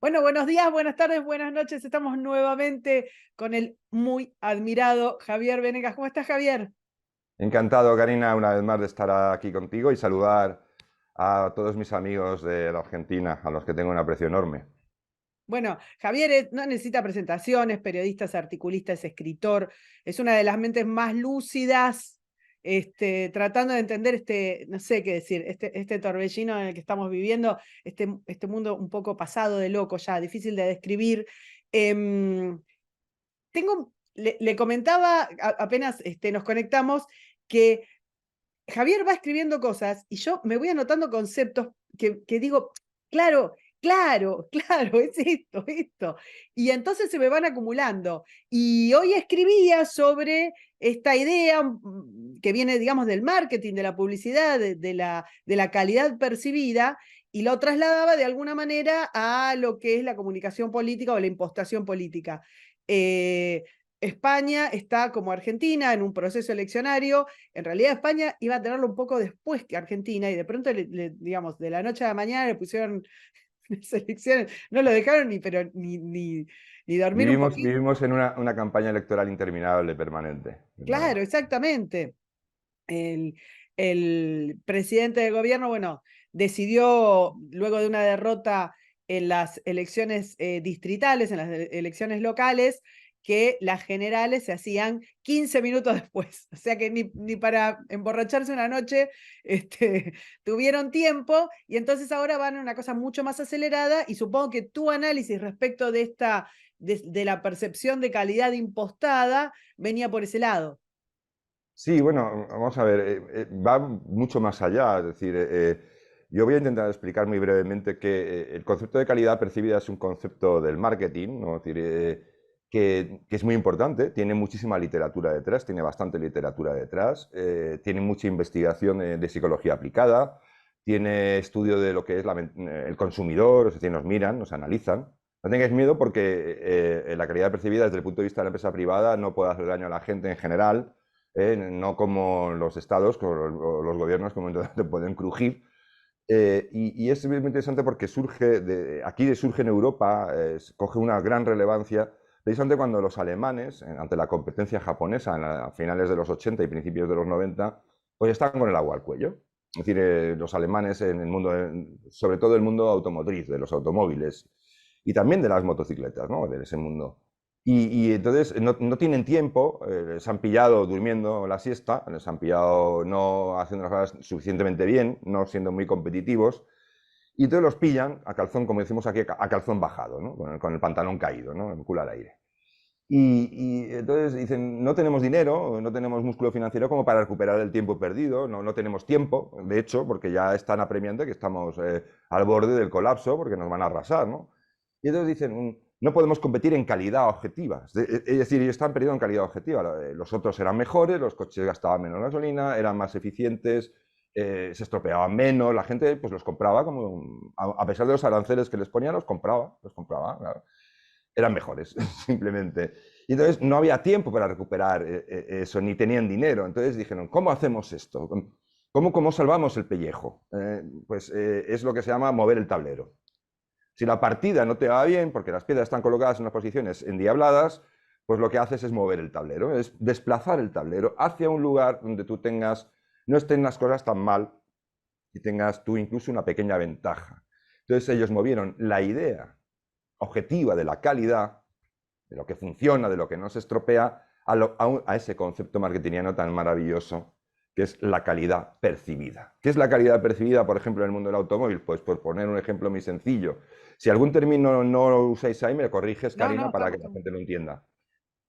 Bueno, buenos días, buenas tardes, buenas noches. Estamos nuevamente con el muy admirado Javier Venegas. ¿Cómo estás, Javier? Encantado, Karina, una vez más de estar aquí contigo y saludar a todos mis amigos de la Argentina, a los que tengo un aprecio enorme. Bueno, Javier no necesita presentaciones, periodista, es articulista, es escritor, es una de las mentes más lúcidas, tratando de entender no sé qué decir, este torbellino en el que estamos viviendo, este mundo un poco pasado de loco ya, difícil de describir. Em, le comentaba apenas nos conectamos que Javier va escribiendo cosas y yo me voy anotando conceptos que digo, claro, claro, claro, es esto, esto. Y entonces se me van acumulando. Y hoy escribía sobre esta idea que viene, digamos, del marketing, de la publicidad, de la calidad percibida, y lo trasladaba de alguna manera a lo que es la comunicación política o la impostación política. Eh, España está como Argentina en un proceso eleccionario. En realidad España iba a tenerlo un poco después que Argentina y de pronto, digamos, de la noche a la mañana le pusieron las elecciones, no lo dejaron ni dormir un Vivimos, poquito. vivimos en una campaña electoral interminable, permanente. Claro, Permanente. exactamente. El, el presidente del gobierno, bueno, decidió, luego de una derrota en las elecciones distritales, en las elecciones locales, que las generales se hacían 15 minutos después. O sea que ni para emborracharse una noche tuvieron tiempo, y entonces ahora van a una cosa mucho más acelerada, y supongo que tu análisis respecto de la percepción de calidad impostada venía por ese lado. Sí, bueno, vamos a ver, va mucho más allá. Es decir, yo voy a intentar explicar muy brevemente que el concepto de calidad percibida es un concepto del marketing, ¿no? Es decir, que es muy importante, tiene muchísima literatura detrás, tiene bastante literatura detrás, tiene mucha investigación de psicología aplicada, tiene estudio de lo que es el consumidor, es decir, nos miran, nos analizan. No tengáis miedo porque la calidad percibida desde el punto de vista de la empresa privada no puede hacer daño a la gente en general, no como los estados o los gobiernos que en un momento dado te pueden crujir. Y es muy interesante porque aquí surge en Europa, coge una gran relevancia, precisamente cuando los alemanes, ante la competencia japonesa a finales de los 80 y principios de los 90, pues están con el agua al cuello. Es decir, los alemanes en el mundo, sobre todo el mundo automotriz, de los automóviles y también de las motocicletas, ¿no? De ese mundo. Y entonces no tienen tiempo, les han pillado durmiendo la siesta, les han pillado no haciendo las cosas suficientemente bien, no siendo muy competitivos, y entonces los pillan a calzón, como decimos aquí, a calzón bajado, ¿no? Con el pantalón caído, ¿no? El culo al aire. Y entonces dicen, no tenemos dinero, no tenemos músculo financiero como para recuperar el tiempo perdido, no tenemos tiempo, de hecho, porque ya es tan apremiante que estamos al borde del colapso, porque nos van a arrasar, ¿no? Y entonces dicen, no podemos competir en calidad objetiva. Es decir, ellos están perdiendo en calidad objetiva. Los otros eran mejores, los coches gastaban menos gasolina, eran más eficientes, se estropeaban menos, la gente pues los compraba, a pesar de los aranceles que les ponían, los compraba, claro. Eran mejores, simplemente. Y entonces no había tiempo para recuperar eso, ni tenían dinero. Entonces dijeron, ¿cómo hacemos esto? ¿Cómo salvamos el pellejo? Es lo que se llama mover el tablero. Si la partida no te va bien, porque las piedras están colocadas en unas posiciones endiabladas, pues lo que haces es mover el tablero, es desplazar el tablero hacia un lugar donde tú no estén las cosas tan mal y tengas tú incluso una pequeña ventaja. Entonces ellos movieron la idea objetiva de la calidad, de lo que funciona, de lo que no se estropea, a ese concepto marketingiano tan maravilloso que es la calidad percibida. ¿Qué es la calidad percibida, por ejemplo, en el mundo del automóvil? Pues por poner un ejemplo muy sencillo. Si algún término no lo usáis ahí, me corriges, No, no, Karina, para que estamos. la gente lo entienda.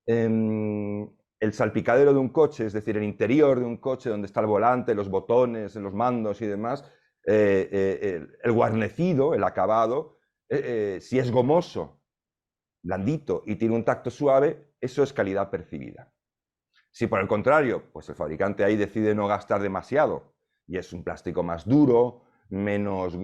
El salpicadero de un coche, es decir, el interior de un coche donde está el volante, los botones, los mandos y demás, el guarnecido, el acabado, si es gomoso, blandito y tiene un tacto suave, eso es calidad percibida. Si por el contrario, pues el fabricante ahí decide no gastar demasiado y es un plástico más duro, menos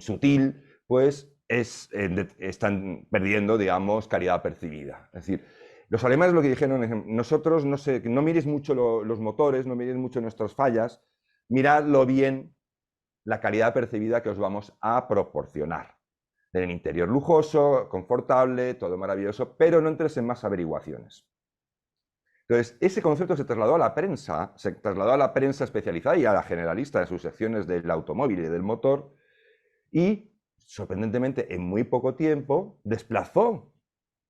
sutil, pues están perdiendo, digamos, calidad percibida. Es decir, los alemanes lo que dijeron es, nosotros no miréis mucho los motores, no miréis mucho nuestras fallas, miradlo bien la calidad percibida que os vamos a proporcionar. Tienen interior lujoso, confortable, todo maravilloso, pero no entres en más averiguaciones. Entonces, ese concepto se trasladó a la prensa especializada y a la generalista en sus secciones del automóvil y del motor, y, sorprendentemente, en muy poco tiempo, desplazó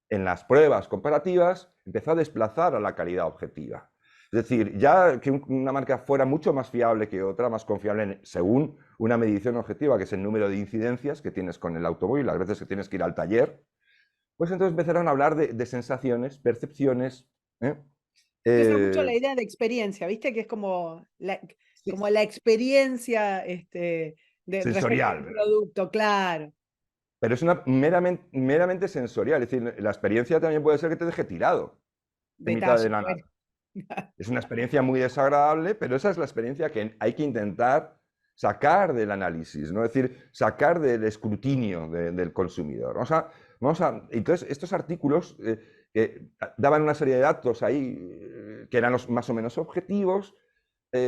en las pruebas comparativas, empezó a desplazar a la calidad objetiva. Es decir, ya que una marca fuera mucho más fiable que otra, más confiable según una medición objetiva, que es el número de incidencias que tienes con el automóvil, las veces que tienes que ir al taller, pues entonces empezaron a hablar de sensaciones, percepciones. Se usa mucho Eh, la idea de experiencia, ¿viste? Que es sí, como la experiencia respecto a sensorial, un ¿verdad? producto, claro. Pero es una meramente sensorial. Es decir, la experiencia también puede ser que te deje tirado en mitad de Detalle, la bueno. nada. Es una experiencia muy desagradable, pero esa es la experiencia que hay que intentar sacar del análisis, ¿no? Es decir, sacar del escrutinio del consumidor. Entonces, estos artículos que daban una serie de datos ahí que eran los más o menos objetivos,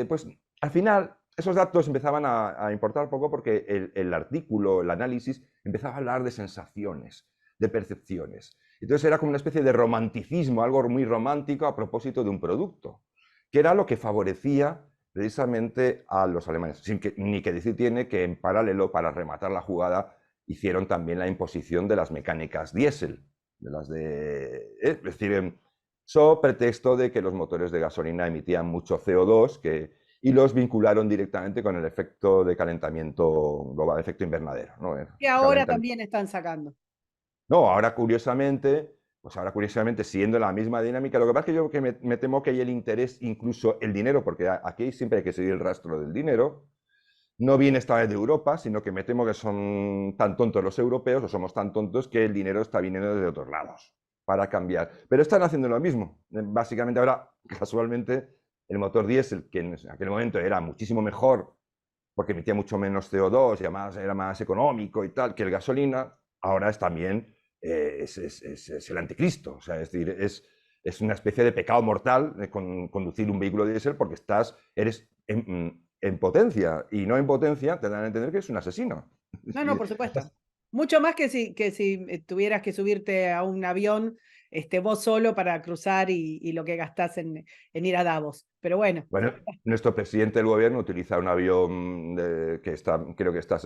pues al final esos datos empezaban a importar poco porque el artículo, el análisis, empezaba a hablar de sensaciones, de percepciones. Entonces era como una especie de romanticismo, algo muy romántico a propósito de un producto, que era lo que favorecía precisamente a los alemanes. Sin que, ni que decir tiene que en paralelo, para rematar la jugada, hicieron también la imposición de las mecánicas diésel, es decir, so pretexto de que los motores de gasolina emitían mucho CO2 y los vincularon directamente con el efecto de calentamiento global, efecto invernadero, ¿no? Que ahora Calentamiento. también están sacando. No, ahora curiosamente, siguiendo la misma dinámica, lo que pasa es que yo que me temo que hay el interés, incluso el dinero, porque aquí siempre hay que seguir el rastro del dinero, no viene esta vez de Europa, sino que me temo que son tan tontos los europeos, o somos tan tontos, que el dinero está viniendo desde otros lados para cambiar. Pero están haciendo lo mismo. Básicamente ahora, casualmente, el motor diésel, que en aquel momento era muchísimo mejor, porque emitía mucho menos CO2 y además era más económico y tal, que el gasolina, ahora es también es el anticristo. O sea, es decir, es una especie de pecado mortal conducir un vehículo diésel porque eres en potencia, y no en potencia te dan a entender que es un asesino. No, no, por supuesto. Mucho más que si tuvieras que subirte a un avión vos solo para cruzar y lo que gastás en ir a Davos. Pero bueno, Bueno, nuestro presidente del gobierno utiliza un avión que creo que está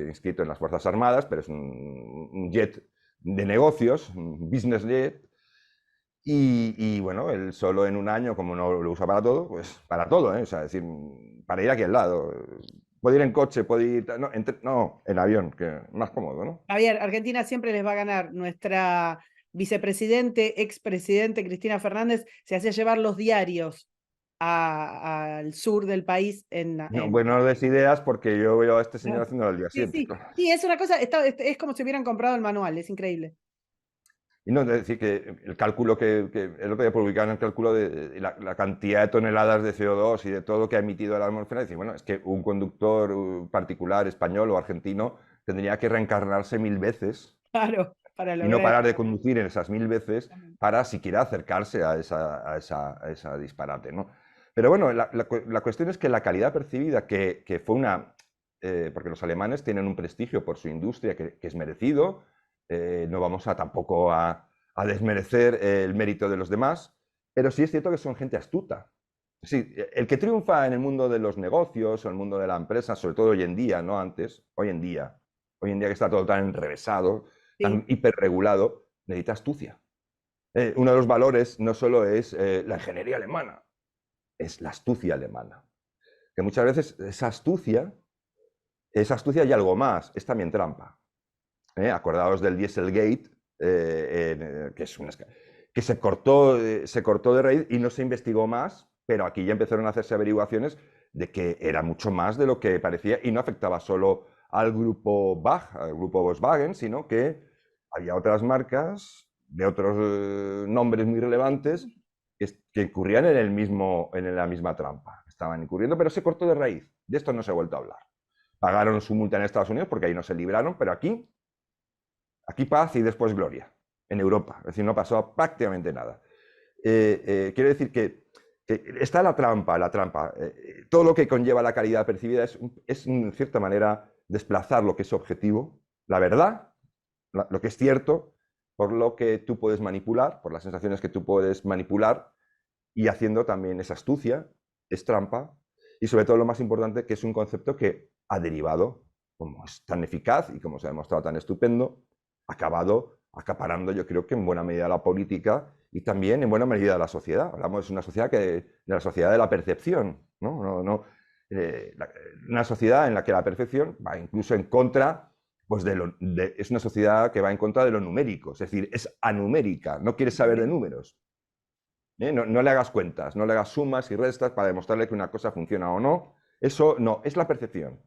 inscrito en las Fuerzas Armadas, pero es un jet de negocios, un business jet. Y bueno, él solo en un año, como no lo usa para todo, pues para todo, ¿eh? O sea, es decir, para ir aquí al lado. Puede ir en coche, puede ir. No, no, en avión, que más cómodo, ¿no? Javier, Argentina siempre les va a ganar. Nuestra vicepresidente, expresidente Cristina Fernández, se hacía llevar los diarios al sur del país No, bueno, no des ideas porque yo veo a este señor haciéndolo al día Sí, siguiente, sí. claro. Sí, es una cosa, es como si hubieran comprado el manual, es increíble. Y no, es decir, que el cálculo que es lo que publicaron, el cálculo de la cantidad de toneladas de CO2 y de todo lo que ha emitido la atmósfera, decir, bueno, es que un conductor particular español o argentino tendría que reencarnarse 1000 veces Claro, para y no lograr. parar de conducir en esas 1000 veces para siquiera acercarse a esa disparate, ¿no? Pero bueno, la cuestión es que la calidad percibida, que fue porque los alemanes tienen un prestigio por su industria que es merecido, no vamos tampoco a desmerecer el mérito de los demás, pero sí es cierto que son gente astuta. Sí, el que triunfa en el mundo de los negocios o en el mundo de la empresa, sobre todo hoy en día, no antes, hoy en día que está todo tan enrevesado, tan Sí, hiperregulado, necesita astucia. Uno de los valores no solo es la ingeniería alemana, es la astucia alemana. Que muchas veces esa astucia y algo más, es también trampa. Acordaos del Dieselgate, que es que se cortó de raíz y no se investigó más, pero aquí ya empezaron a hacerse averiguaciones de que era mucho más de lo que parecía y no afectaba solo al grupo Bach, al grupo Volkswagen, sino que había otras marcas de otros nombres muy relevantes que incurrían en la misma trampa. Estaban incurriendo, pero se cortó de raíz. De esto no se ha vuelto a hablar. Pagaron su multa en Estados Unidos porque ahí no se libraron, pero aquí paz y después gloria, en Europa. Es decir, no pasó prácticamente nada. Quiero decir que está la trampa, todo lo que conlleva la calidad percibida es, en cierta manera, desplazar lo que es objetivo, la verdad, lo que es cierto, por lo que tú puedes manipular, por las sensaciones que tú puedes manipular, y haciendo también esa astucia, es trampa, y sobre todo lo más importante, que es un concepto que ha derivado, como es tan eficaz y como se ha demostrado tan estupendo, ha acabado acaparando, yo creo que en buena medida la política y también en buena medida la sociedad. Hablamos de una sociedad de la sociedad de la percepción, ¿no? Una sociedad en la que la percepción va incluso en contra, pues es una sociedad que va en contra de lo numérico, es decir, es anumérica, no quiere saber de números. No le hagas cuentas, no le hagas sumas y restas para demostrarle que una cosa funciona o no. Eso no, es la percepción.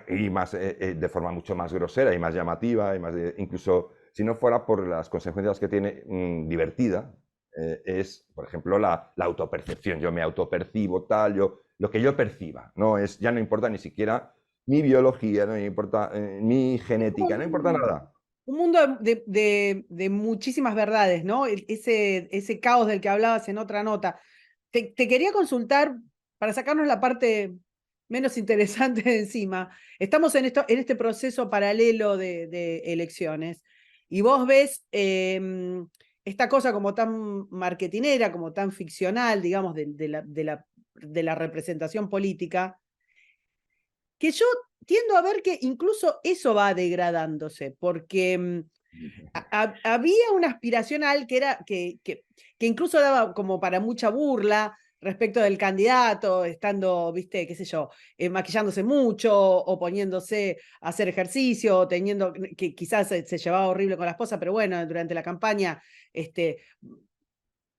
Y más, de forma mucho más grosera y más llamativa, y más incluso si no fuera por las consecuencias que tiene divertida, es, por ejemplo, la autopercepción. Yo me autopercibo tal, lo que yo perciba. Ya no importa ni siquiera mi biología, no me importa mi genética, no importa nada. Un mundo de muchísimas verdades, ¿no? Ese caos del que hablabas en otra nota. Te quería consultar para sacarnos la parte menos interesante de encima. Estamos en este proceso paralelo de elecciones y vos ves esta cosa como tan marketinera, como tan ficcional, digamos, de la representación política, que yo tiendo a ver que incluso eso va degradándose, porque había una aspiración al que incluso daba como para mucha burla respecto del candidato, estando, viste, qué sé yo, maquillándose mucho o poniéndose a hacer ejercicio, o teniendo, que quizás se llevaba horrible con la esposa, pero bueno, durante la campaña,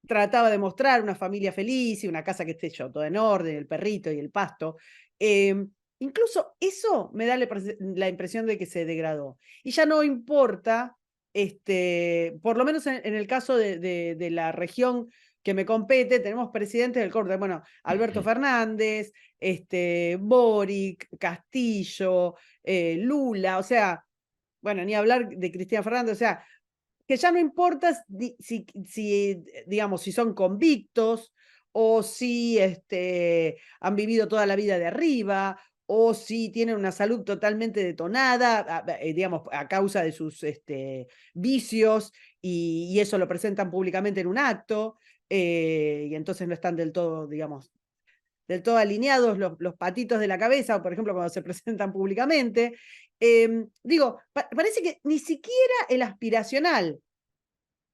trataba de mostrar una familia feliz y una casa que esté yo, todo en orden, el perrito y el pasto. Incluso eso me da la impresión de que se degradó. Y ya no importa, por lo menos en el caso de la región que me compete, tenemos presidentes del corte, bueno, Alberto Fernández, Boric, Castillo, Lula, o sea, bueno, ni hablar de Cristina Fernández, o sea, que ya no importa digamos, si son convictos o si han vivido toda la vida de arriba o si tienen una salud totalmente detonada, digamos, a causa de sus vicios y eso lo presentan públicamente en un acto y entonces no están del todo, digamos, del todo alineados los patitos de la cabeza, por ejemplo, cuando se presentan públicamente. Digo, parece que ni siquiera el aspiracional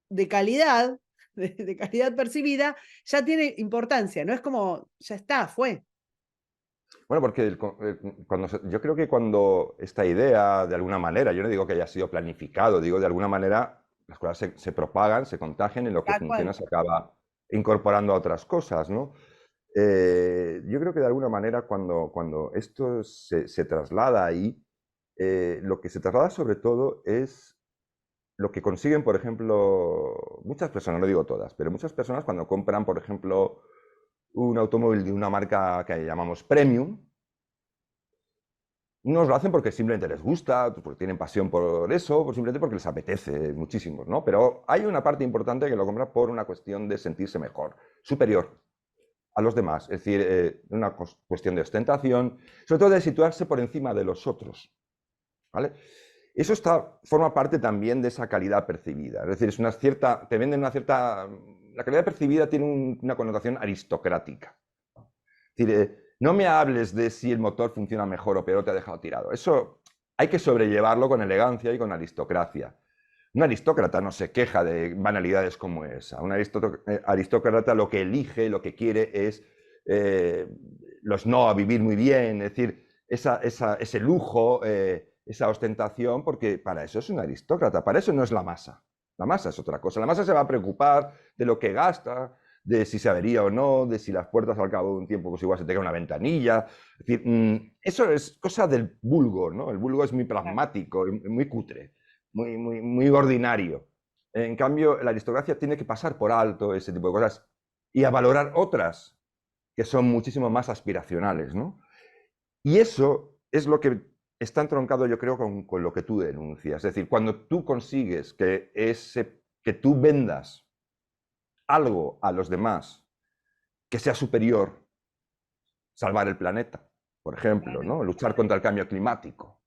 de calidad, de calidad percibida, ya tiene importancia, no es como, ya está, fue. Bueno, porque yo creo que cuando esta idea, de alguna manera, yo no digo que haya sido planificado, digo de alguna manera las cosas se propagan, se contagian y lo que Tal funciona cual. se acaba incorporando a otras cosas, ¿no? Yo creo que de alguna manera cuando esto se traslada ahí, lo que se traslada sobre todo es lo que consiguen, por ejemplo, muchas personas, no digo todas, pero muchas personas cuando compran, por ejemplo, un automóvil de una marca que llamamos premium, unos lo hacen porque simplemente les gusta, porque tienen pasión por eso, o simplemente porque les apetece muchísimo, ¿no? Pero hay una parte importante que lo compra por una cuestión de sentirse mejor, superior a los demás, es decir, una cuestión de ostentación, sobre todo de situarse por encima de los otros, ¿vale? Eso forma parte también de esa calidad percibida, es decir, te venden una cierta... La calidad percibida tiene una connotación aristocrática. Es decir, no me hables de si el motor funciona mejor o peor, te ha dejado tirado. Eso hay que sobrellevarlo con elegancia y con aristocracia. Un aristócrata no se queja de banalidades como esa. Un aristócrata lo que elige, lo que quiere es a vivir muy bien, es decir, ese lujo, esa ostentación, porque para eso es un aristócrata, para eso no es la masa. La masa es otra cosa. La masa se va a preocupar de lo que gasta, de si se avería o no, de si las puertas al cabo de un tiempo pues igual se te cae una ventanilla. Es decir, eso es cosa del vulgo, ¿no? El vulgo es muy pragmático, muy cutre, muy ordinario. En cambio, la aristocracia tiene que pasar por alto ese tipo de cosas y a valorar otras que son muchísimo más aspiracionales, ¿no? Y eso es lo que está entroncado, yo creo, con lo que tú denuncias. Es decir, cuando tú consigues que tú vendas algo a los demás que sea superior, salvar el planeta, por ejemplo, ¿no? Luchar contra el cambio climático,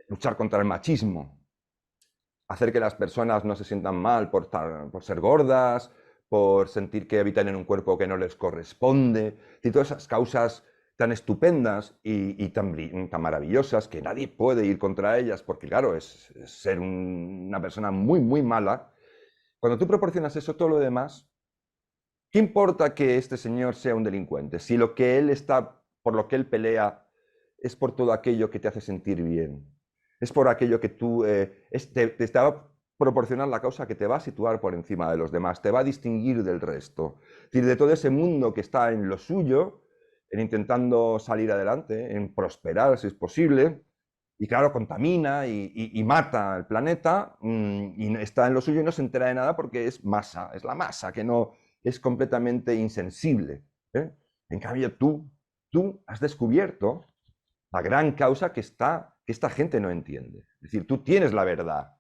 luchar contra el machismo, hacer que las personas no se sientan mal por ser gordas, por sentir que habitan en un cuerpo que no les corresponde, y todas esas causas tan estupendas y tan maravillosas que nadie puede ir contra ellas, porque claro, es ser una persona muy, muy mala. Cuando tú proporcionas eso, todo lo demás, ¿qué importa que este señor sea un delincuente? Si lo que él está, por lo que él pelea, es por todo aquello que te hace sentir bien. Es por aquello que tú, te va a proporcionar la causa que te va a situar por encima de los demás, te va a distinguir del resto. Es decir, de todo ese mundo que está en lo suyo, en intentando salir adelante, en prosperar si es posible, y claro, contamina y mata al planeta, y está en lo suyo y no se entera de nada porque es masa, es la masa que no es completamente insensible. ¿Eh? En cambio, tú has descubierto la gran causa que esta gente no entiende. Es decir, tú tienes la verdad,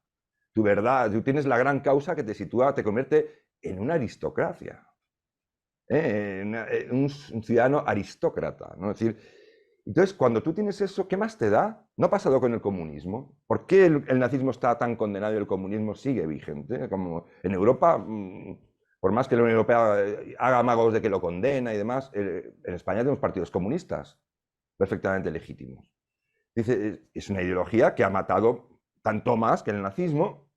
tú tienes la gran causa que te sitúa, te convierte en una aristocracia, un ciudadano aristócrata, ¿no? Es decir, entonces, cuando tú tienes eso, ¿qué más te da? ¿No ha pasado con el comunismo? ¿Por qué el nazismo está tan condenado y el comunismo sigue vigente? Como en Europa, por más que la Unión Europea haga amagos de que lo condena y demás, en España tenemos partidos comunistas perfectamente legítimos. Dice, es una ideología que ha matado tanto más que el nazismo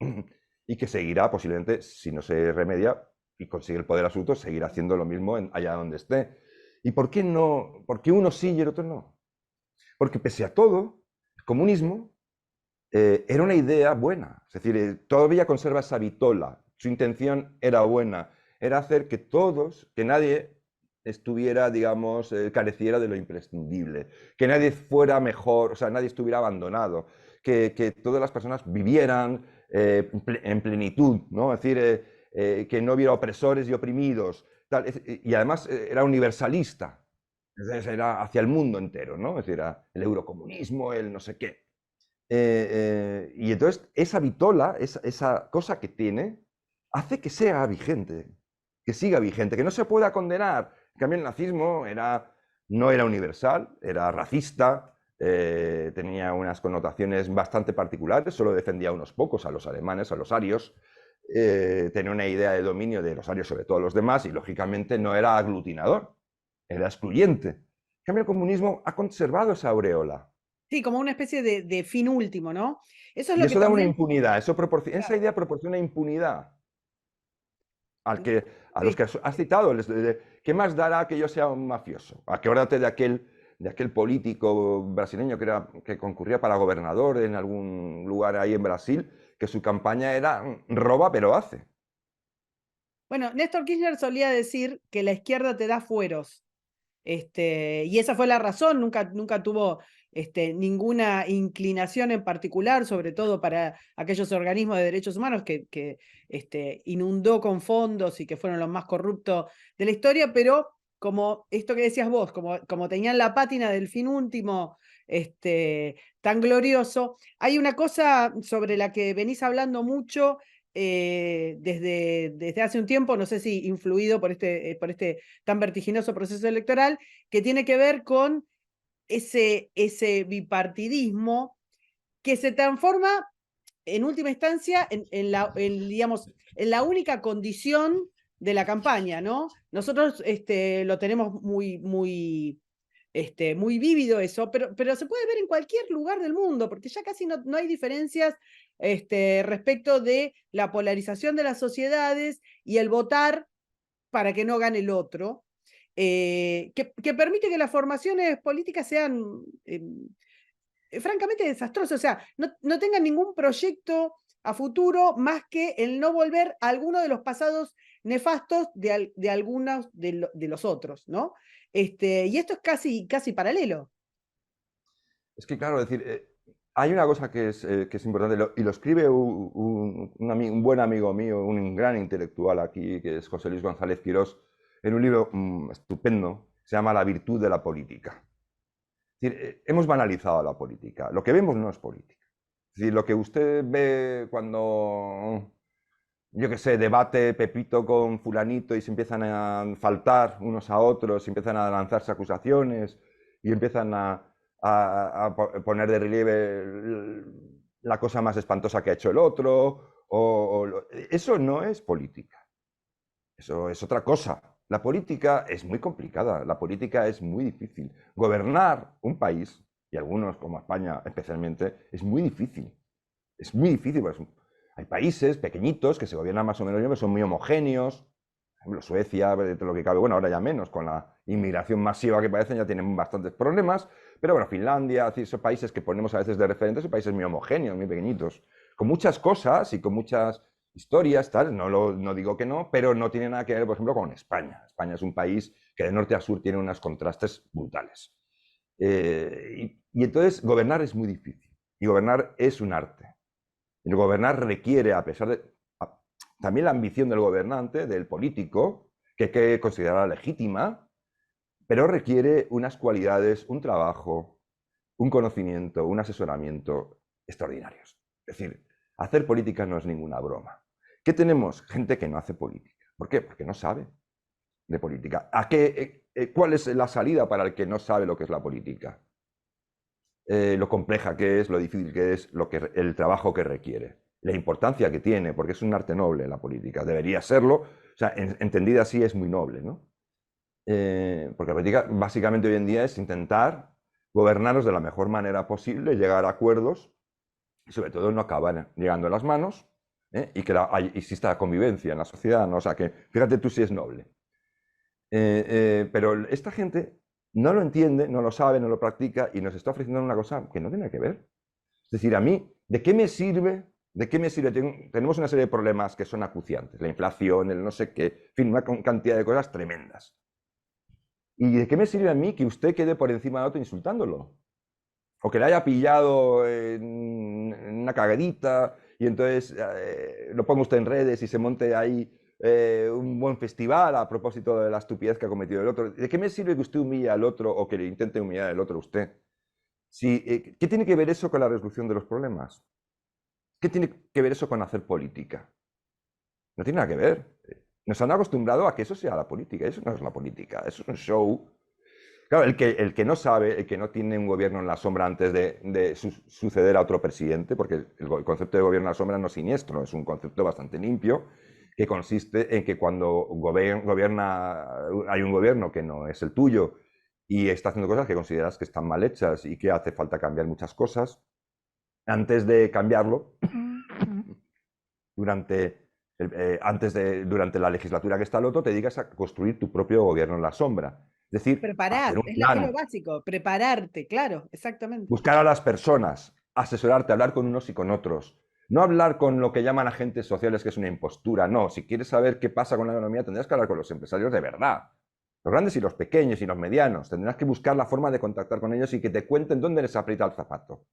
y que seguirá posiblemente, si no se remedia y consigue el poder absoluto, seguirá haciendo lo mismo allá donde esté. ¿Y por qué no? ¿Por qué uno sí y el otro no? Porque pese a todo, el comunismo era una idea buena. Es decir, todavía conserva esa vitola. Su intención era buena. Era hacer que todos, que nadie estuviera, digamos, careciera de lo imprescindible. Que nadie fuera mejor, o sea, nadie estuviera abandonado. Que todas las personas vivieran en plenitud, ¿no? Es decir, que no hubiera opresores y oprimidos. Tal. Y además era universalista. Entonces era hacia el mundo entero, ¿no? Es decir, era el eurocomunismo, el no sé qué. Y entonces esa vitola, esa cosa que tiene, hace que sea vigente, que siga vigente, que no se pueda condenar. En cambio, el nazismo no era universal, era racista, tenía unas connotaciones bastante particulares, solo defendía a unos pocos, a los alemanes, a los arios, tenía una idea de dominio de los arios sobre todos los demás y lógicamente no era aglutinador, era excluyente. En cambio, el comunismo ha conservado esa aureola. Sí, como una especie de fin último, ¿no? Eso es Y lo que eso da una también... impunidad, esa Claro, idea proporciona impunidad a los sí. que has citado. ¿Qué más dará que yo sea un mafioso? Acuérdate de aquel político brasileño que concurría para gobernador en algún lugar ahí en Brasil, que su campaña era roba pero hace. Bueno, Néstor Kirchner solía decir que la izquierda te da fueros. Y esa fue la razón, nunca tuvo ninguna inclinación en particular, sobre todo para aquellos organismos de derechos humanos que inundó con fondos y que fueron los más corruptos de la historia, pero como esto que decías vos, como tenían la pátina del fin último tan glorioso, hay una cosa sobre la que venís hablando mucho desde hace un tiempo, no sé si influido por este tan vertiginoso proceso electoral, que tiene que ver con ese bipartidismo que se transforma en última instancia digamos, en la única condición de la campaña, ¿no? Nosotros lo tenemos muy vívido eso, pero se puede ver en cualquier lugar del mundo, porque ya casi no hay diferencias respecto de la polarización de las sociedades y el votar para que no gane el otro, que permite que las formaciones políticas sean francamente desastrosas, o sea, no tengan ningún proyecto a futuro más que el no volver a alguno de los pasados nefastos de algunos de los otros, ¿no? Y esto es casi paralelo. Es que, claro, es decir, hay una cosa que es importante, y lo escribe un buen amigo mío, un gran intelectual aquí, que es José Luis González Quirós, en un libro estupendo, se llama La virtud de la política. Es decir, hemos banalizado la política. Lo que vemos no es política. Es decir, lo que usted ve cuando, yo qué sé, debate Pepito con fulanito y se empiezan a faltar unos a otros, empiezan a lanzarse acusaciones y empiezan a poner de relieve la cosa más espantosa que ha hecho el otro, eso no es política. Eso es otra cosa. La política es muy complicada, la política es muy difícil. Gobernar un país, y algunos como España especialmente, es muy difícil. Es muy difícil. Pues, hay países pequeñitos que se gobiernan más o menos bien, que son muy homogéneos. Por ejemplo, Suecia, de lo que cabe, bueno, ahora ya menos, con la inmigración masiva que parecen, ya tienen bastantes problemas. Pero bueno, Finlandia, son países que ponemos a veces de referentes, son países muy homogéneos, muy pequeñitos, con muchas cosas y con muchas historias, tal, no digo que no, pero no tiene nada que ver, por ejemplo, con España. España es un país que de norte a sur tiene unos contrastes brutales. Y entonces gobernar es muy difícil. Y gobernar es un arte. El gobernar requiere, a pesar de también la ambición del gobernante, del político, que hay que considerar legítima, pero requiere unas cualidades, un trabajo, un conocimiento, un asesoramiento extraordinarios. Es decir, hacer política no es ninguna broma. ¿Qué tenemos? Gente que no hace política. ¿Por qué? Porque no sabe de política. ¿Cuál es la salida para el que no sabe lo que es la política? Lo compleja que es, lo difícil que es, el trabajo que requiere, la importancia que tiene, porque es un arte noble la política, debería serlo, o sea, entendida así es muy noble, ¿no? Porque la política básicamente hoy en día es intentar gobernarnos de la mejor manera posible, llegar a acuerdos y sobre todo no acabar llegando a las manos, y que exista convivencia en la sociedad, ¿no? O sea, que fíjate tú si es noble. Pero esta gente no lo entiende, no lo sabe, no lo practica y nos está ofreciendo una cosa que no tiene que ver. Es decir, a mí, ¿de qué me sirve? ¿De qué me sirve? Tenemos una serie de problemas que son acuciantes, la inflación, el no sé qué, en fin, una cantidad de cosas tremendas. ¿Y de qué me sirve a mí que usted quede por encima de otro insultándolo? O que le haya pillado en una cagadita y entonces lo ponga usted en redes y se monte ahí un buen festival a propósito de la estupidez que ha cometido el otro. ¿De qué me sirve que usted humille al otro o que le intente humillar al otro a usted? ¿Qué tiene que ver eso con la resolución de los problemas? ¿Qué tiene que ver eso con hacer política? No tiene nada que ver. Nos han acostumbrado a que eso sea la política. Eso no es la política, eso es un show. Claro, el que no sabe, el que no tiene un gobierno en la sombra antes de suceder a otro presidente, porque el concepto de gobierno en la sombra no es siniestro, es un concepto bastante limpio, que consiste en que cuando gobierna, hay un gobierno que no es el tuyo y está haciendo cosas que consideras que están mal hechas y que hace falta cambiar muchas cosas, antes de cambiarlo, durante la legislatura que está el otro, te dedicas a construir tu propio gobierno en la sombra. Es decir, hacer Preparar, un es lo plan, básico, prepararte, claro, exactamente. buscar a las personas, asesorarte, hablar con unos y con otros. No hablar con lo que llaman agentes sociales, que es una impostura. No, si quieres saber qué pasa con la economía, tendrás que hablar con los empresarios de verdad. Los grandes y los pequeños y los medianos. Tendrás que buscar la forma de contactar con ellos y que te cuenten dónde les aprieta el zapato.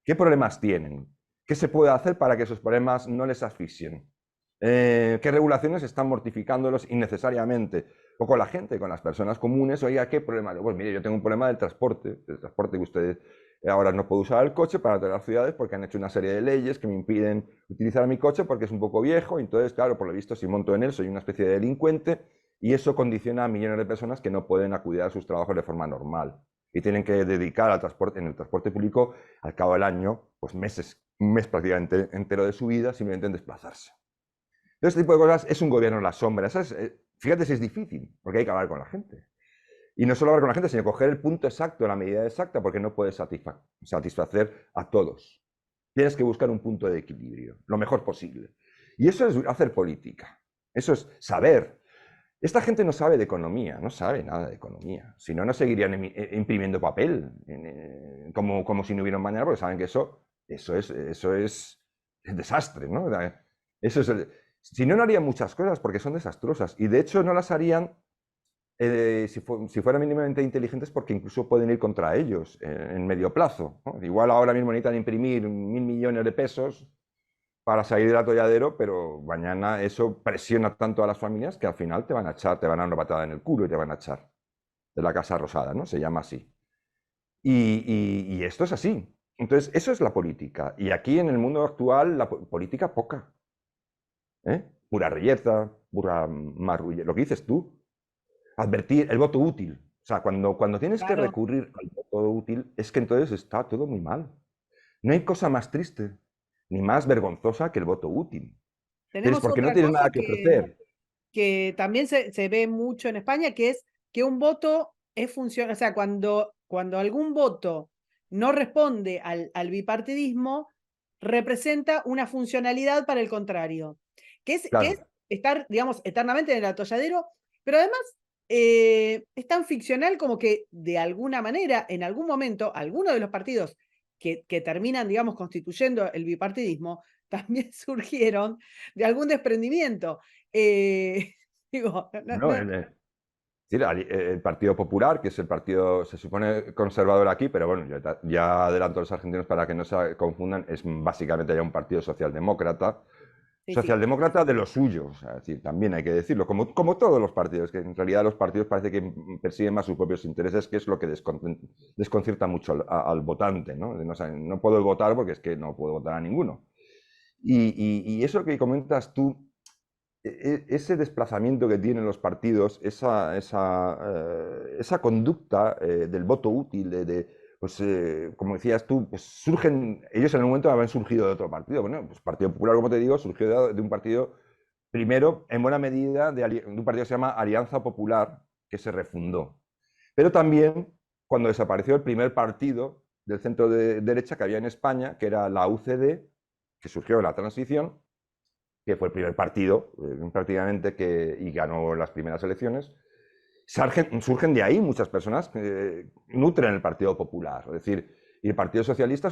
¿Qué problemas tienen? ¿Qué se puede hacer para que esos problemas no les asfixien? ¿Qué regulaciones están mortificándolos innecesariamente? O con la gente, con las personas comunes, oiga, ¿qué problema? Pues mire, yo tengo un problema del transporte que ustedes ahora no puedo usar el coche para todas las ciudades porque han hecho una serie de leyes que me impiden utilizar mi coche porque es un poco viejo, y entonces, claro, por lo visto, si monto en él, soy una especie de delincuente y eso condiciona a millones de personas que no pueden acudir a sus trabajos de forma normal y tienen que dedicar al transporte, en el transporte público, al cabo del año, pues meses, un mes prácticamente entero de su vida simplemente en desplazarse. Este tipo de cosas es un gobierno en la sombra. Fíjate si es difícil, porque hay que hablar con la gente. Y no solo hablar con la gente, sino coger el punto exacto, la medida exacta, porque no puedes satisfacer a todos. Tienes que buscar un punto de equilibrio, lo mejor posible. Y eso es hacer política. Eso es saber. Esta gente no sabe de economía, no sabe nada de economía. Si no, no seguirían imprimiendo papel como si no hubiera un mañana, porque saben que eso es el desastre, ¿no? Eso es si no, no harían muchas cosas porque son desastrosas. Y de hecho no las harían si fueran mínimamente inteligentes, porque incluso pueden ir contra ellos en medio plazo, ¿no? Igual ahora mismo necesitan imprimir 1.000 millones de pesos para salir del atolladero, pero mañana eso presiona tanto a las familias que al final te van a echar, te van a dar una patada en el culo y te van a echar de la Casa Rosada, ¿no? Se llama así. Y esto es así. Entonces, eso es la política. Y aquí en el mundo actual, la política poca. Pura reyerza, pura marrulla. Lo que dices tú, advertir el voto útil. O sea, cuando tienes que Claro. recurrir al voto útil, es que entonces está todo muy mal. No hay cosa más triste. ni más vergonzosa que el voto útil. Es Tenemos porque no otra tiene cosa nada que ofrecer. que también se ve mucho en España, que es que un voto es función, o sea, cuando algún voto no responde al bipartidismo, representa una funcionalidad para el contrario, que es Claro. estar, digamos, eternamente en el atolladero, pero además es tan ficcional como que de alguna manera, en algún momento, algunos de los partidos que terminan, digamos, constituyendo el bipartidismo, también surgieron de algún desprendimiento. Digo, Bueno, es decir, el Partido Popular, que es el partido, se supone, conservador aquí, pero bueno, ya adelanto a los argentinos para que no se confundan, es básicamente ya un partido socialdemócrata. sí, sí. Socialdemócrata de los suyos, o sea, es decir, también hay que decirlo, como todos los partidos, que en realidad los partidos parece que persiguen más sus propios intereses, que es lo que desconcierta mucho al votante, ¿no? No puedo votar porque es que no puedo votar a ninguno. Y eso que comentas tú, ese desplazamiento que tienen los partidos, esa conducta del voto útil, pues, como decías tú, pues surgen, ellos en el momento habían surgido de otro partido. Bueno, pues Partido Popular, como te digo, surgió de un partido, primero, en buena medida, de un partido que se llama Alianza Popular, que se refundó. Pero también, cuando desapareció el primer partido del centro de derecha que había en España, que era la UCD, que surgió en la transición, que fue el primer partido prácticamente y ganó las primeras elecciones, surgen de ahí muchas personas que nutren el Partido Popular. Es decir, y el Partido Socialista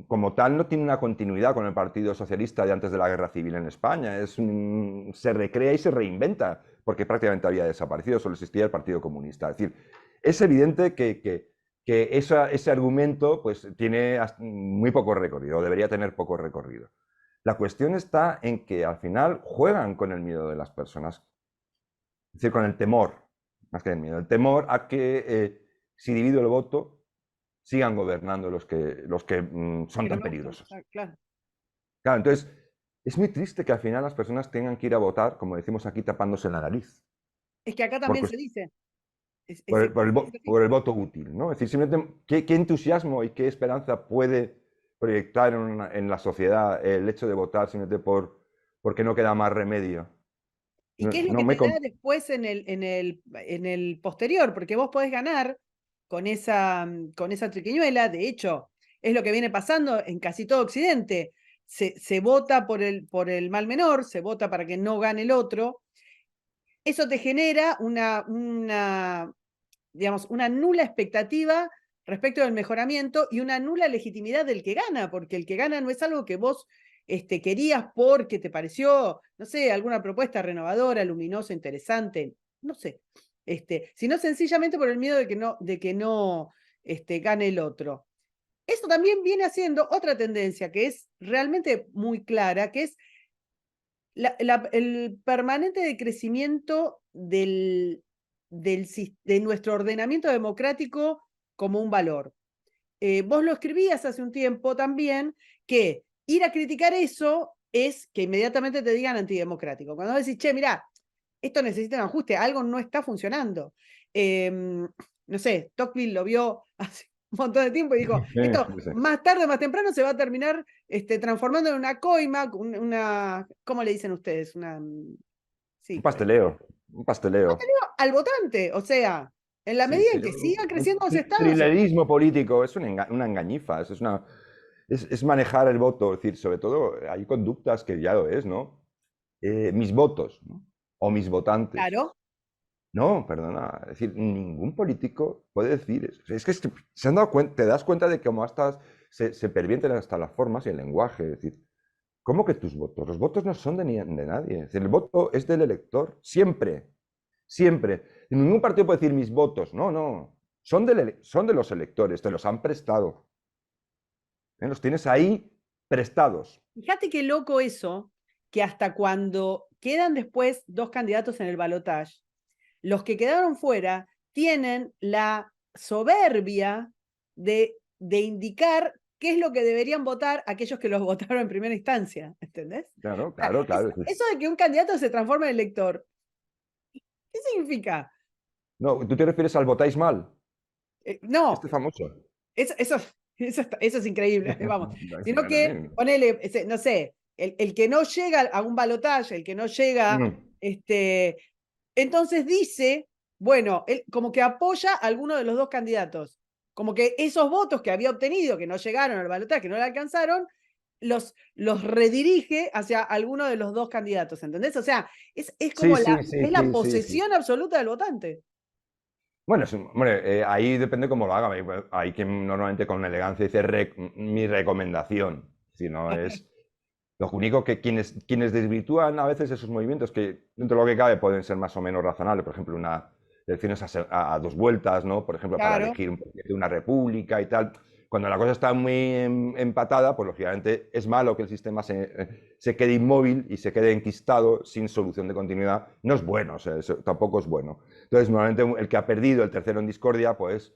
como tal no tiene una continuidad con el Partido Socialista de antes de la Guerra Civil en España. Se recrea y se reinventa, porque prácticamente había desaparecido, solo existía el Partido Comunista. Es decir, es evidente que ese argumento pues, tiene muy poco recorrido, o debería tener poco recorrido. La cuestión está en que al final juegan con el miedo de las personas, es decir, con el temor, más que el miedo, el temor a que si divido el voto sigan gobernando los que son Que no tan me gusta, peligrosos. claro. Claro, entonces es muy triste que al final las personas tengan que ir a votar, como decimos aquí, tapándose la nariz, Es que acá por, también se dice. Es así. por el voto útil, ¿no? Es decir, simplemente qué entusiasmo y qué esperanza puede proyectar en la sociedad el hecho de votar simplemente porque no queda más remedio. ¿Y qué es lo No que me... te da después en el posterior? Porque vos podés ganar con esa triquiñuela. De hecho, es lo que viene pasando en casi todo Occidente. Se vota por el mal menor, se vota para que no gane el otro. Eso te genera digamos, una nula expectativa respecto del mejoramiento y una nula legitimidad del que gana, porque el que gana no es algo que vos querías porque te pareció, no sé, alguna propuesta renovadora, luminosa, interesante, no sé, sino sencillamente por el miedo de que no gane el otro. Eso también viene haciendo otra tendencia que es realmente muy clara, que es el permanente decrecimiento de nuestro ordenamiento democrático como un valor. Vos lo escribías hace un tiempo también, que ir a criticar eso es que inmediatamente te digan antidemocrático. Cuando vos decís, che, mirá, esto necesita un ajuste, algo no está funcionando. No sé, Tocqueville lo vio hace un montón de tiempo y dijo, esto Sí, sí. más tarde o más temprano se va a terminar transformando en una coima, ¿cómo le dicen ustedes? Un Sí, pasteleo, un pasteleo. al votante, o sea, en la Sí, medida sí, en que sigan un creciendo los estados. trilerismo político, es una engañifa, es manejar el voto, es decir, sobre todo hay conductas que ya lo es, ¿no? Mis votos, ¿no? O mis votantes. Claro, No, perdona, es decir, ningún político puede decir eso. Es que se han dado cuenta, te das cuenta de cómo hasta se pervienten hasta las formas y el lenguaje, es decir, ¿cómo que tus votos? Los votos no son de nadie, es decir, el voto es del elector, siempre. Siempre. Ningún partido puede decir mis votos. No, no. Son de los electores, te los han prestado. Los tienes ahí prestados. fíjate qué loco eso, que hasta cuando quedan después dos candidatos en el balotaje, los que quedaron fuera tienen la soberbia de indicar qué es lo que deberían votar aquellos que los votaron en primera instancia, ¿entendés? Claro, O sea, claro, claro. eso de que un candidato se transforme en elector, ¿qué significa? No, ¿tú te refieres al votáis mal? No, Este famoso. eso Eso es increíble, vamos. Sino Bueno, que, ponele, no sé, el que no llega a un balotaje, el que no llega, entonces dice, bueno, él como que apoya a alguno de los dos candidatos. Como que esos votos que había obtenido, que no llegaron al balotaje, que no le alcanzaron, los redirige hacia alguno de los dos candidatos, ¿entendés? O sea, es Sí, como sí, sí, es la sí, sí, sí. posesión absoluta del votante. Bueno, hombre, ahí depende cómo lo haga. Hay quien normalmente con elegancia dice mi recomendación. Si no es. Lo único que quienes desvirtúan a veces esos movimientos, que dentro de lo que cabe pueden ser más o menos razonables, por ejemplo, elecciones a dos vueltas, ¿no? Por ejemplo, para Claro. elegir un presidente de una república y tal. Cuando la cosa está muy empatada, pues lógicamente es malo que el sistema se quede inmóvil y se quede enquistado sin solución de continuidad. No es bueno, o sea, eso tampoco es bueno. Entonces, normalmente el que ha perdido, el tercero en discordia, pues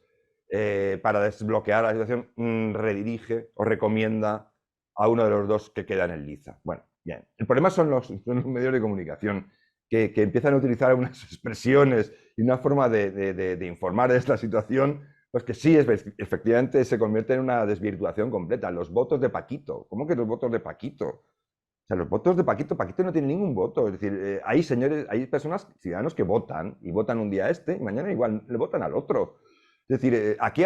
para desbloquear la situación, redirige o recomienda a uno de los dos que quedan en liza. Bueno, bien. El problema son los medios de comunicación que empiezan a utilizar unas expresiones y una forma de informar de esta situación, pues que sí, efectivamente se convierte en una desvirtuación completa. Los votos de Paquito. ¿Cómo que los votos de Paquito? O sea, los votos de Paquito, Paquito no tiene ningún voto. Es decir, hay señores, hay personas, ciudadanos que votan y votan un día a este y mañana igual le votan al otro. Es decir, aquí,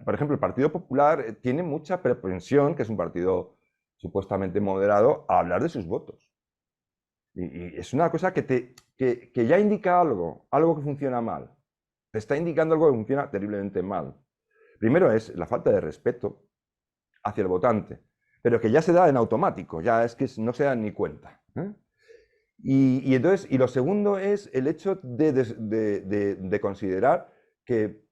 por ejemplo, el Partido Popular tiene mucha propensión, que es un partido supuestamente moderado, a hablar de sus votos. Y es una cosa que ya indica algo que funciona mal. Te está indicando algo que funciona terriblemente mal. Primero es la falta de respeto hacia el votante, pero que ya se da en automático, ya es que no se dan ni cuenta. Entonces, lo segundo es el hecho de considerar que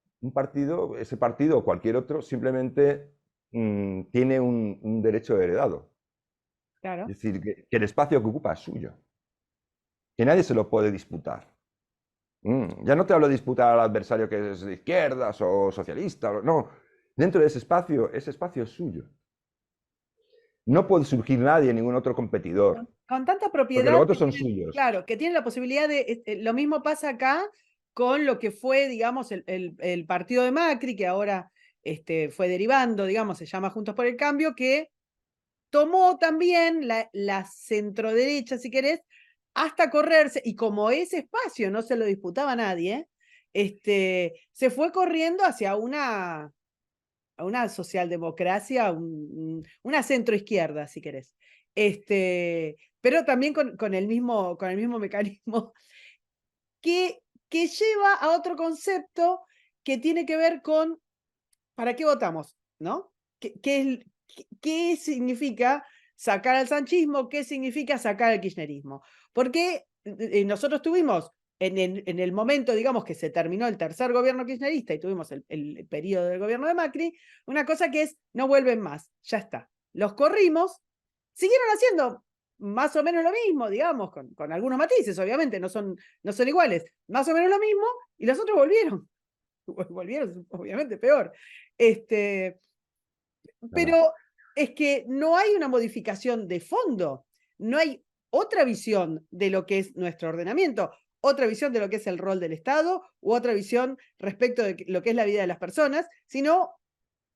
ese partido o cualquier otro, simplemente tiene un derecho heredado. Claro. Es decir, que el espacio que ocupa es suyo, que nadie se lo puede disputar. Ya no te hablo de disputar al adversario que es de izquierdas o socialista, no. Dentro de ese espacio es suyo. No puede surgir nadie, ningún otro competidor, Con tanta porque los propiedad votos son suyos. claro, que tiene la posibilidad de, lo mismo pasa acá con lo que fue, digamos, el partido de Macri, que ahora fue derivando, digamos, se llama Juntos por el Cambio, que tomó también la centroderecha, si querés, hasta correrse, y como ese espacio no se lo disputaba a nadie, se fue corriendo hacia una socialdemocracia, una centroizquierda, si querés. Pero también con el mismo mecanismo que lleva a otro concepto que tiene que ver con ¿para qué votamos? ¿No? ¿Qué significa sacar al sanchismo? ¿Qué significa sacar al kirchnerismo? Porque nosotros tuvimos en el momento, digamos, que se terminó el tercer gobierno kirchnerista y tuvimos el periodo del gobierno de Macri, una cosa que es, no vuelven más, ya está. Los corrimos, siguieron haciendo más o menos lo mismo, digamos, con algunos matices, obviamente, no son iguales, más o menos lo mismo, y los otros volvieron, obviamente, peor. Claro. Pero es que no hay una modificación de fondo, no hay otra visión de lo que es nuestro ordenamiento, otra visión de lo que es el rol del Estado u otra visión respecto de lo que es la vida de las personas, sino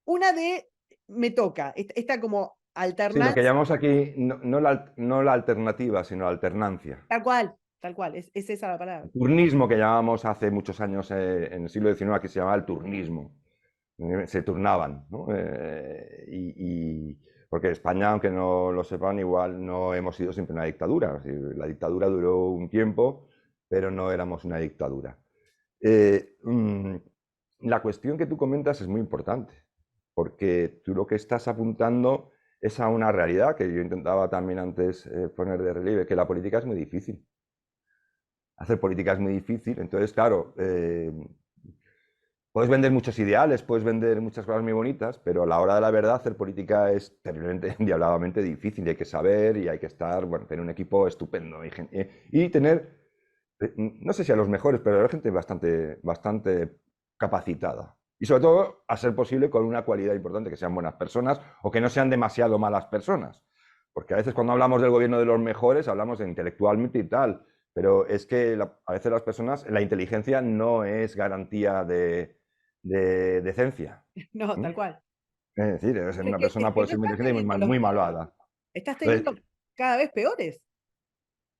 una de me toca, esta como Sí, lo que alternancia, llamamos aquí no la alternativa, sino la alternancia. tal cual, es esa la palabra. El turnismo que llamábamos hace muchos años en el siglo XIX, aquí se llamaba el turnismo. Se turnaban, ¿no? Porque España, aunque no lo sepan, igual no hemos sido siempre una dictadura. Es decir, la dictadura duró un tiempo, pero no éramos una dictadura. La cuestión que tú comentas es muy importante, porque tú lo que estás apuntando es a una realidad que yo intentaba también antes poner de relieve, que la política es muy difícil. Hacer política es muy difícil, entonces, claro, puedes vender muchos ideales, puedes vender muchas cosas muy bonitas, pero a la hora de la verdad hacer política es terriblemente, endiabladamente difícil y hay que saber y hay que estar, bueno, tener un equipo estupendo y tener, no sé si a los mejores, pero hay gente bastante capacitada. Y sobre todo, a ser posible, con una cualidad importante, que sean buenas personas o que no sean demasiado malas personas. Porque a veces cuando hablamos del gobierno de los mejores, hablamos de intelectualmente y tal, pero es que a veces las personas, la inteligencia no es garantía de decencia. No, ¿Mm? tal cual. Es decir, Es una es persona que puede no ser muy estás inteligente y teniendo los muy números, malvada. estás teniendo Entonces, cada vez peores.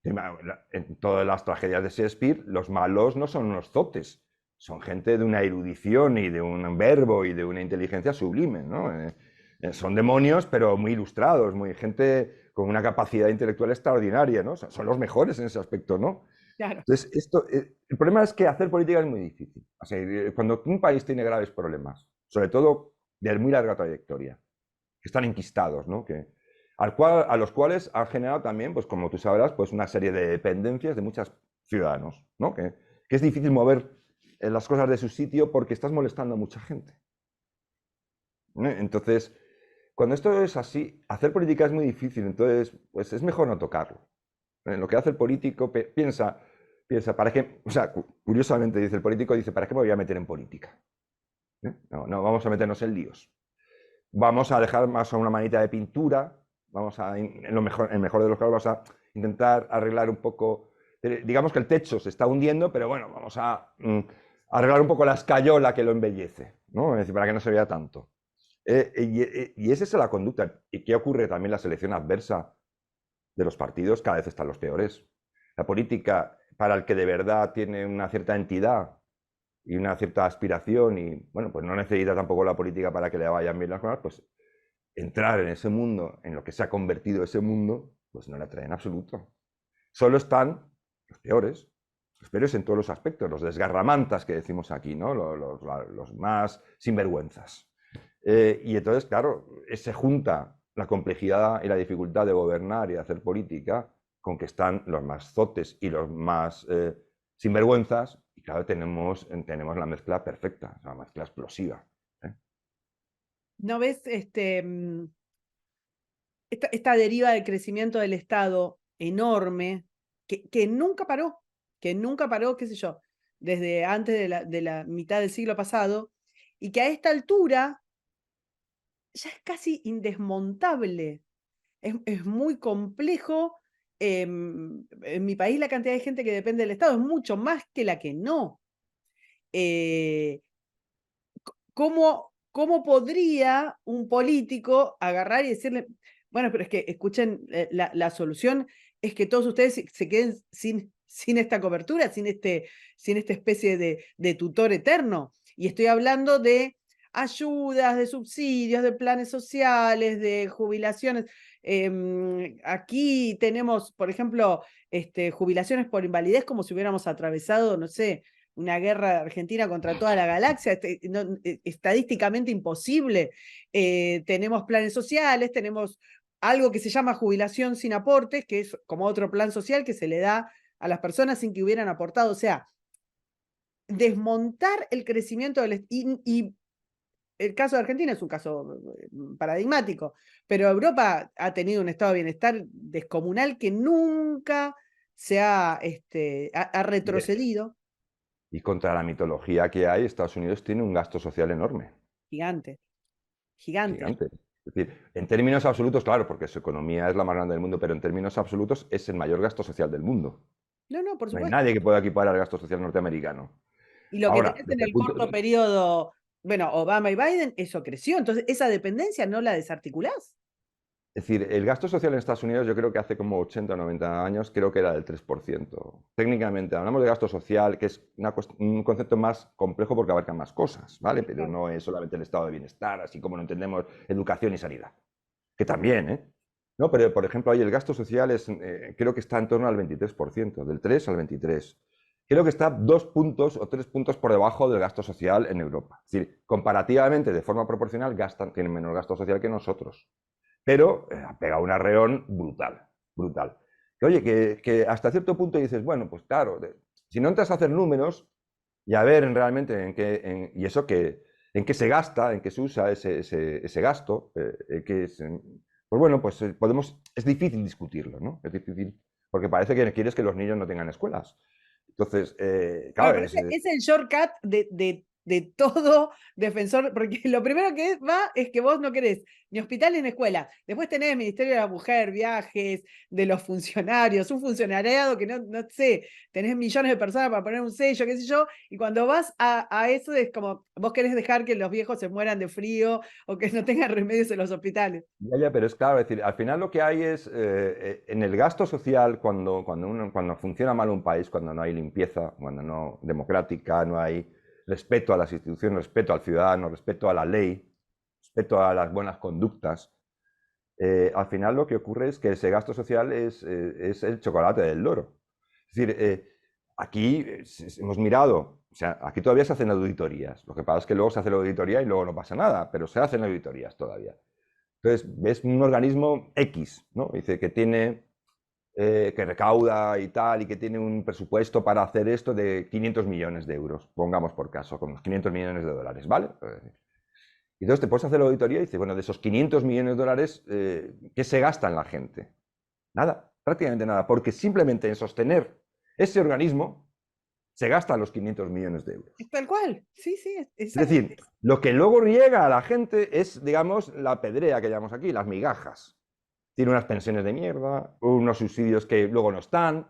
en todas las tragedias de Shakespeare, los malos no son unos zotes, son gente de una erudición y de un verbo y de una inteligencia sublime, ¿no? Son demonios, pero muy ilustrados, muy gente con una capacidad intelectual extraordinaria, ¿no? Son los mejores en ese aspecto, ¿no? Claro. Entonces, el problema es que hacer política es muy difícil. O sea, cuando un país tiene graves problemas, sobre todo de muy larga trayectoria, que están enquistados, ¿no? A los cuales han generado también, pues como tú sabrás, pues una serie de dependencias de muchos ciudadanos, ¿no? Que es difícil mover las cosas de su sitio porque estás molestando a mucha gente. Entonces, cuando esto es así, hacer política es muy difícil, entonces, pues es mejor no tocarlo. Lo que hace el político piensa, ¿para qué? O sea, curiosamente dice el político, dice, ¿para qué me voy a meter en política? No, no, vamos a meternos en líos. Vamos a dejar más a una manita de pintura, vamos a, en el mejor de los casos, vamos a intentar arreglar un poco, digamos que el techo se está hundiendo, pero bueno, vamos a arreglar un poco la escayola que lo embellece, ¿no? Es decir, para que no se vea tanto. Y esa es la conducta. ¿Y qué ocurre también en la selección adversa de los partidos? Cada vez están los peores. La política, para el que de verdad tiene una cierta entidad y una cierta aspiración y, bueno, pues no necesita tampoco la política para que le vayan bien las cosas, pues entrar en ese mundo, en lo que se ha convertido ese mundo, pues no le atrae en absoluto. Solo están los peores en todos los aspectos, los desgarramantas que decimos aquí, ¿no? Los más sinvergüenzas. Y entonces, claro, se junta la complejidad y la dificultad de gobernar y de hacer política con que están los más zotes y los más sinvergüenzas, y claro, tenemos la mezcla perfecta, la mezcla explosiva. ¿No ves esta deriva de crecimiento del Estado enorme que nunca paró, qué sé yo, desde antes de la mitad del siglo pasado, y que a esta altura ya es casi indesmontable? Es muy complejo. En mi país la cantidad de gente que depende del Estado es mucho más que la que no. Eh, ¿Cómo podría un político agarrar y decirle, bueno, pero es que escuchen, la solución es que todos ustedes se queden sin esta cobertura, sin esta especie de tutor eterno? Y estoy hablando de ayudas, de subsidios, de planes sociales, de jubilaciones. Aquí tenemos, por ejemplo, jubilaciones por invalidez como si hubiéramos atravesado, no sé, una guerra argentina contra toda la galaxia, estadísticamente imposible. Tenemos planes sociales, tenemos algo que se llama jubilación sin aportes, que es como otro plan social que se le da a las personas sin que hubieran aportado. O sea, desmontar el crecimiento y el caso de Argentina es un caso paradigmático, pero Europa ha tenido un estado de bienestar descomunal que nunca se ha retrocedido. Y contra la mitología que hay, Estados Unidos tiene un gasto social enorme, Gigante, gigante. gigante. Es decir, en términos absolutos, claro, porque su economía es la más grande del mundo, pero en términos absolutos es el mayor gasto social del mundo. No, no, por No hay supuesto. nadie que pueda equiparar el gasto social norteamericano. Y lo que Ahora, tenés en desde el el punto corto periodo, bueno, Obama y Biden, eso creció. Entonces, esa dependencia no la desarticulás. Es decir, el gasto social en Estados Unidos yo creo que hace como 80 o 90 años creo que era del 3%. Técnicamente hablamos de gasto social, que es un concepto más complejo porque abarca más cosas, ¿vale? Pero Claro. no es solamente el estado de bienestar, así como lo entendemos educación y sanidad. Que también, ¿eh? No, pero por ejemplo, ahí el gasto social creo que está en torno al 23%, del 3 al 23. Creo que está 2 puntos o 3 puntos por debajo del gasto social en Europa. Es decir, comparativamente, de forma proporcional, tienen menos gasto social que nosotros. Pero ha pegado un arreón brutal, brutal. Que, oye, que hasta cierto punto dices, bueno, pues claro, si no entras a hacer números y a ver realmente y eso en qué se gasta, en qué se usa ese gasto, pues bueno, pues es difícil discutirlo, ¿no? Es difícil, porque parece que quieres que los niños no tengan escuelas. Entonces, Bueno, claro, pero ese es el shortcut de todo defensor, porque lo primero que va es que vos no querés ni hospital ni escuela. Después tenés el Ministerio de la Mujer, viajes, de los funcionarios, un funcionariado que no sé, tenés millones de personas para poner un sello, qué sé yo, y cuando vas a eso es como, vos querés dejar que los viejos se mueran de frío o que no tengan remedios en los hospitales. Ya, pero es claro, es decir, al final lo que hay es, en el gasto social, cuando funciona mal un país, cuando no hay limpieza, cuando no democrática, no hay respeto a las instituciones, respeto al ciudadano, respeto a la ley, respeto a las buenas conductas, al final lo que ocurre es que ese gasto social es el chocolate del loro. Es decir, aquí hemos mirado, o sea, aquí todavía se hacen auditorías, lo que pasa es que luego se hace la auditoría y luego no pasa nada, pero se hacen auditorías todavía. Entonces, ves un organismo X, ¿no? Dice que tiene, que recauda y tal, y que tiene un presupuesto para hacer esto de 500 millones de euros, pongamos por caso, con los 500 millones de dólares, ¿vale? Y entonces te puedes hacer la auditoría y dices, bueno, de esos 500 millones de dólares, ¿qué se gasta en la gente? Nada, prácticamente nada, porque simplemente en sostener ese organismo se gastan los 500 millones de euros. Es tal cual, sí, sí, Es decir, exactamente. lo que luego llega a la gente es, digamos, la pedrea que llamamos aquí, las migajas. Tiene unas pensiones de mierda, unos subsidios que luego no están,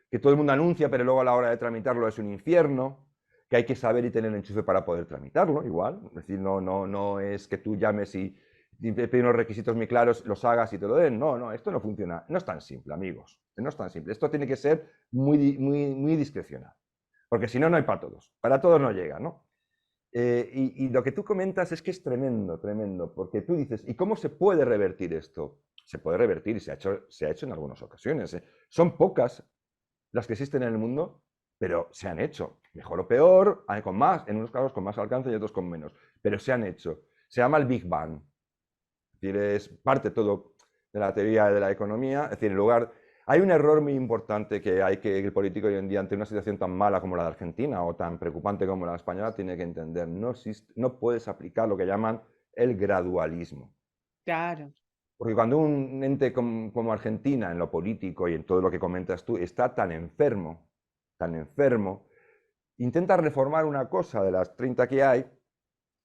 que todo el mundo anuncia, pero luego a la hora de tramitarlo es un infierno, que hay que saber y tener el enchufe para poder tramitarlo, igual. Es decir, no es que tú llames y pides unos requisitos muy claros, los hagas y te lo den. No, esto no funciona. No es tan simple, amigos. No es tan simple. Esto tiene que ser muy discrecional. Porque si no, no hay para todos. Para todos no llega, ¿no? Y lo que tú comentas es que es tremendo, tremendo, porque tú dices, ¿y cómo se puede revertir esto? Se puede revertir y se ha hecho en algunas ocasiones. Son pocas las que existen en el mundo, pero se han hecho. Mejor o peor, con más, en unos casos con más alcance y otros con menos, pero se han hecho. Se llama el Big Bang. Es decir, es parte todo de la teoría de la economía. Es decir, en lugar, hay un error muy importante que el político hoy en día, ante una situación tan mala como la de Argentina o tan preocupante como la española, tiene que entender. No puedes aplicar lo que llaman el gradualismo. Claro. Porque cuando un ente como Argentina, en lo político y en todo lo que comentas tú, está tan enfermo, intenta reformar una cosa de las 30 que hay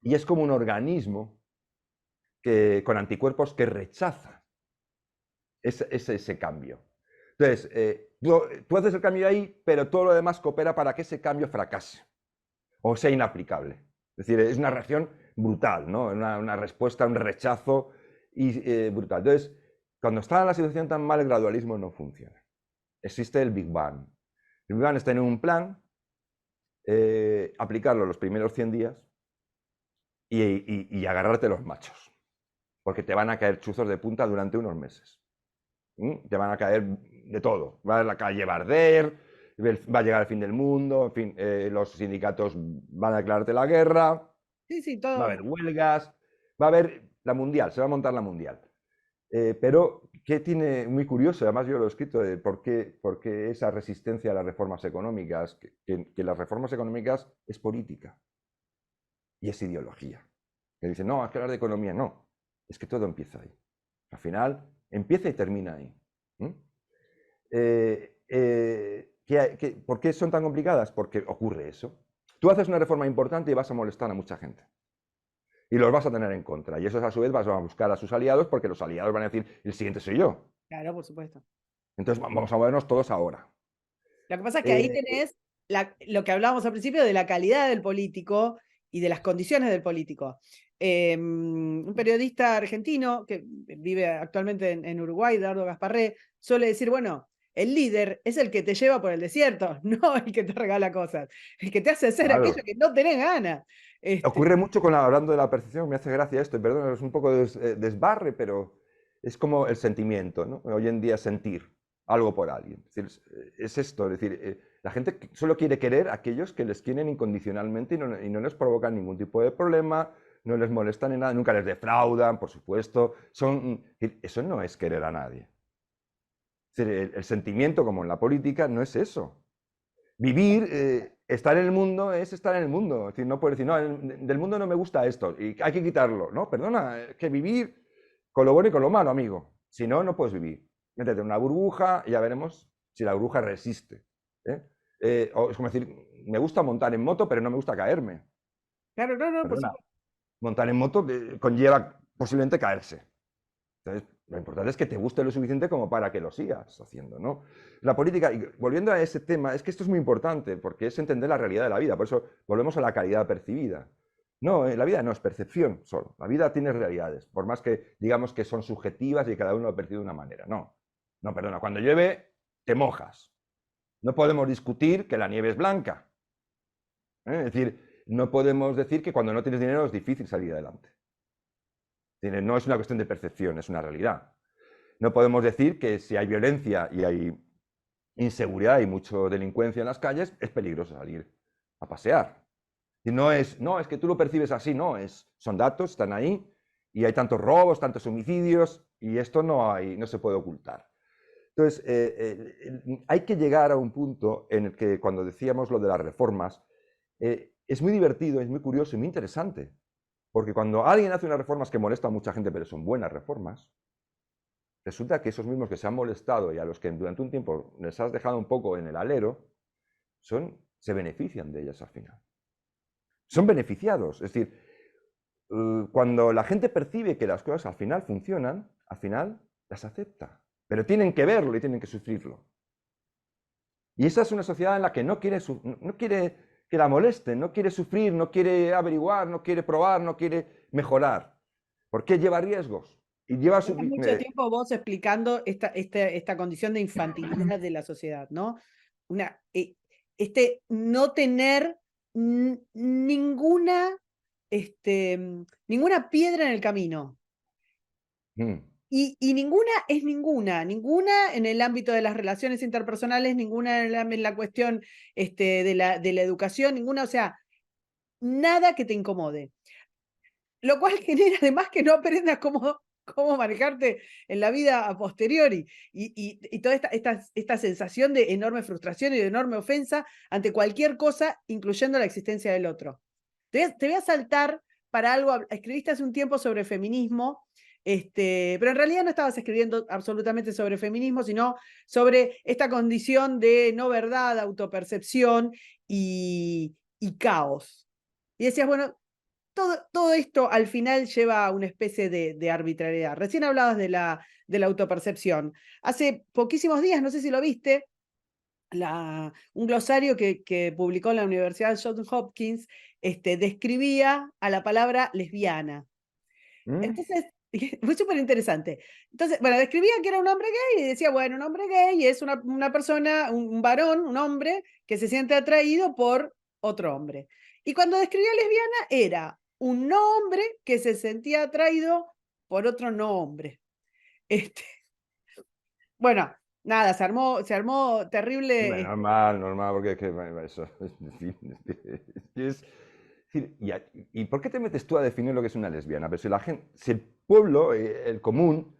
y es como un organismo con anticuerpos que rechaza ese cambio. Entonces, tú haces el cambio ahí, pero todo lo demás coopera para que ese cambio fracase o sea inaplicable. Es decir, es una reacción brutal, ¿no? Una respuesta, un rechazo brutal. Entonces, cuando está en la situación tan mal, el gradualismo no funciona. Existe el Big Bang. El Big Bang es tener un plan, aplicarlo los primeros 100 días y agarrarte los machos, porque te van a caer chuzos de punta durante unos meses. Te van a caer de todo. Va a la calle Barder, va a llegar el fin del mundo, en fin, los sindicatos van a declararte la guerra, Sí, sí, va a todo. haber huelgas, va a haber la mundial, se va a montar la mundial. Pero, ¿qué tiene muy curioso? Además, yo lo he escrito, de por qué esa resistencia a las reformas económicas, que las reformas económicas es política y es ideología. Que dicen, no, es que hablar de economía, no, es que todo empieza ahí. Al final, empieza y termina ahí. ¿Por qué son tan complicadas? Porque ocurre eso. Tú haces una reforma importante y vas a molestar a mucha gente. Y los vas a tener en contra. Y esos a su vez vas a buscar a sus aliados porque los aliados van a decir, el siguiente soy yo. Claro, por supuesto. Entonces vamos a movernos todos ahora. Lo que pasa es que ahí Eh, tenés lo que hablábamos al principio de la calidad del político y de las condiciones del político. Un periodista argentino que vive actualmente en Uruguay, Eduardo Gasparré, suele decir, bueno, el líder es el que te lleva por el desierto, no el que te regala cosas, el que te hace hacer aquello claro. que no tenés ganas. Ocurre mucho hablando de la percepción, me hace gracia esto, y perdón, es un poco desbarre, pero es como el sentimiento, ¿no? Hoy en día sentir algo por alguien. Es decir, es esto, es decir, la gente solo quiere querer a aquellos que les quieren incondicionalmente y no les provocan ningún tipo de problema, no les molestan en nada, nunca les defraudan, por supuesto. Eso no es querer a nadie. Es decir, el sentimiento, como en la política, no es eso. Vivir, estar en el mundo es estar en el mundo. Es decir, no puedes decir, no, del mundo no me gusta esto y hay que quitarlo. No, perdona, es que vivir con lo bueno y con lo malo, amigo. Si no, no puedes vivir. Métete en una burbuja y ya veremos si la burbuja resiste. O es como decir, me gusta montar en moto, pero no me gusta caerme. Claro, no, no, por Perdona, supuesto. montar en moto conlleva posiblemente caerse. Entonces, lo importante es que te guste lo suficiente como para que lo sigas haciendo, ¿no? La política, y volviendo a ese tema, es que esto es muy importante porque es entender la realidad de la vida, por eso volvemos a la calidad percibida. No, la vida no es percepción solo, la vida tiene realidades, por más que digamos que son subjetivas y cada uno lo percibe de una manera. No, no, perdona, cuando llueve te mojas. No podemos discutir que la nieve es blanca. Es decir, no podemos decir que cuando no tienes dinero es difícil salir adelante. No es una cuestión de percepción, es una realidad. No podemos decir que si hay violencia y hay inseguridad y mucha delincuencia en las calles, es peligroso salir a pasear. Y no es que tú lo percibes así, no, son datos, están ahí, y hay tantos robos, tantos homicidios, y esto no se puede ocultar. Entonces, hay que llegar a un punto en el que cuando decíamos lo de las reformas, es muy divertido, es muy curioso y muy interesante, porque cuando alguien hace unas reformas que molestan a mucha gente, pero son buenas reformas, resulta que esos mismos que se han molestado y a los que durante un tiempo les has dejado un poco en el alero, se benefician de ellas al final. Son beneficiados. Es decir, cuando la gente percibe que las cosas al final funcionan, al final las acepta. Pero tienen que verlo y tienen que sufrirlo. Y esa es una sociedad en la que no quiere que la molesten, no quiere sufrir, no quiere averiguar, no quiere probar, no quiere mejorar. ¿Por qué lleva riesgos? Y lleva Llevas mucho tiempo vos explicando esta condición de infantilidad de la sociedad, ¿no? Una, no tener ninguna, ninguna piedra en el camino. Y ninguna es ninguna en el ámbito de las relaciones interpersonales, ninguna en la cuestión de la educación, ninguna, o sea, nada que te incomode. Lo cual genera además que no aprendas cómo manejarte en la vida a posteriori. Y toda esta sensación de enorme frustración y de enorme ofensa ante cualquier cosa, incluyendo la existencia del otro. Te voy a saltar para algo, escribiste hace un tiempo sobre feminismo, pero en realidad no estabas escribiendo absolutamente sobre feminismo, sino sobre esta condición de no verdad, autopercepción y caos. Y decías, bueno, todo esto al final lleva a una especie de arbitrariedad. Recién hablabas de la autopercepción. Hace poquísimos días, no sé si lo viste, un glosario que publicó la Universidad Johns Hopkins describía a la palabra lesbiana. Entonces, fue súper interesante. Entonces, bueno, describía que era un hombre gay y decía, bueno, un hombre gay es una persona, un varón, un hombre que se siente atraído por otro hombre. Y cuando describía lesbiana era un no hombre que se sentía atraído por otro no hombre. Este, bueno, nada, se armó terrible. Normal, normal, porque es que eso, en fin, decir, ¿y por qué te metes tú a definir lo que es una lesbiana? Pero si la gente, si el pueblo, el común,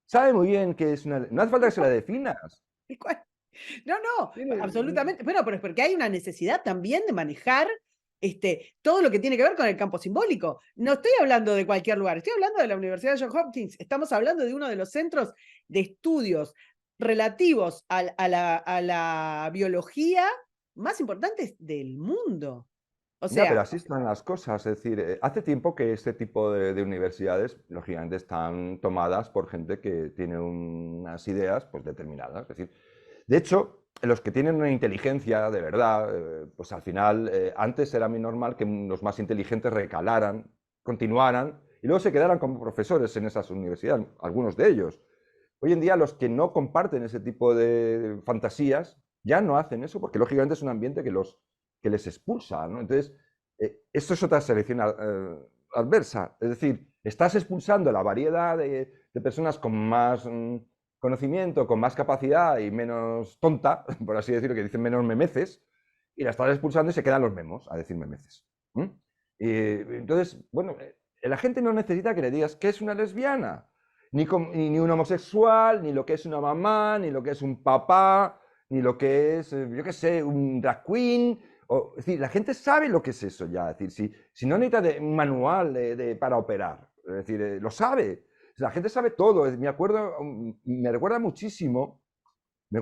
sabe muy bien que es una... No hace falta que se la definas. No, no, absolutamente. Bueno, pero es porque hay una necesidad también de manejar todo lo que tiene que ver con el campo simbólico. No estoy hablando de cualquier lugar, estoy hablando de la Universidad de Johns Hopkins. Estamos hablando de uno de los centros de estudios relativos a la biología más importantes del mundo. O Ya, pero sea, así están las cosas. Es decir, hace tiempo que este tipo de universidades, lógicamente, están tomadas por gente que tiene unas ideas pues, determinadas. Es decir, de hecho, los que tienen una inteligencia de verdad, pues al final, antes era muy normal que los más inteligentes recalaran, continuaran y luego se quedaran como profesores en esas universidades, algunos de ellos. Hoy en día los que no comparten ese tipo de fantasías ya no hacen eso porque lógicamente es un ambiente que les expulsa, ¿no? Entonces, esto es otra selección adversa, es decir, estás expulsando la variedad de personas con más conocimiento, con más capacidad y menos tonta, por así decirlo, que dicen menos memeces, y la estás expulsando y se quedan los memos a decir memeces. Y, entonces, bueno, la gente no necesita que le digas que es una lesbiana, ni un homosexual, ni lo que es una mamá, ni lo que es un papá, ni lo que es, yo qué sé, un drag queen. Es decir, la gente sabe lo que es eso ya. Es decir, si no necesita un manual para operar, es decir, lo sabe. La gente sabe todo. Me recuerda muchísimo, no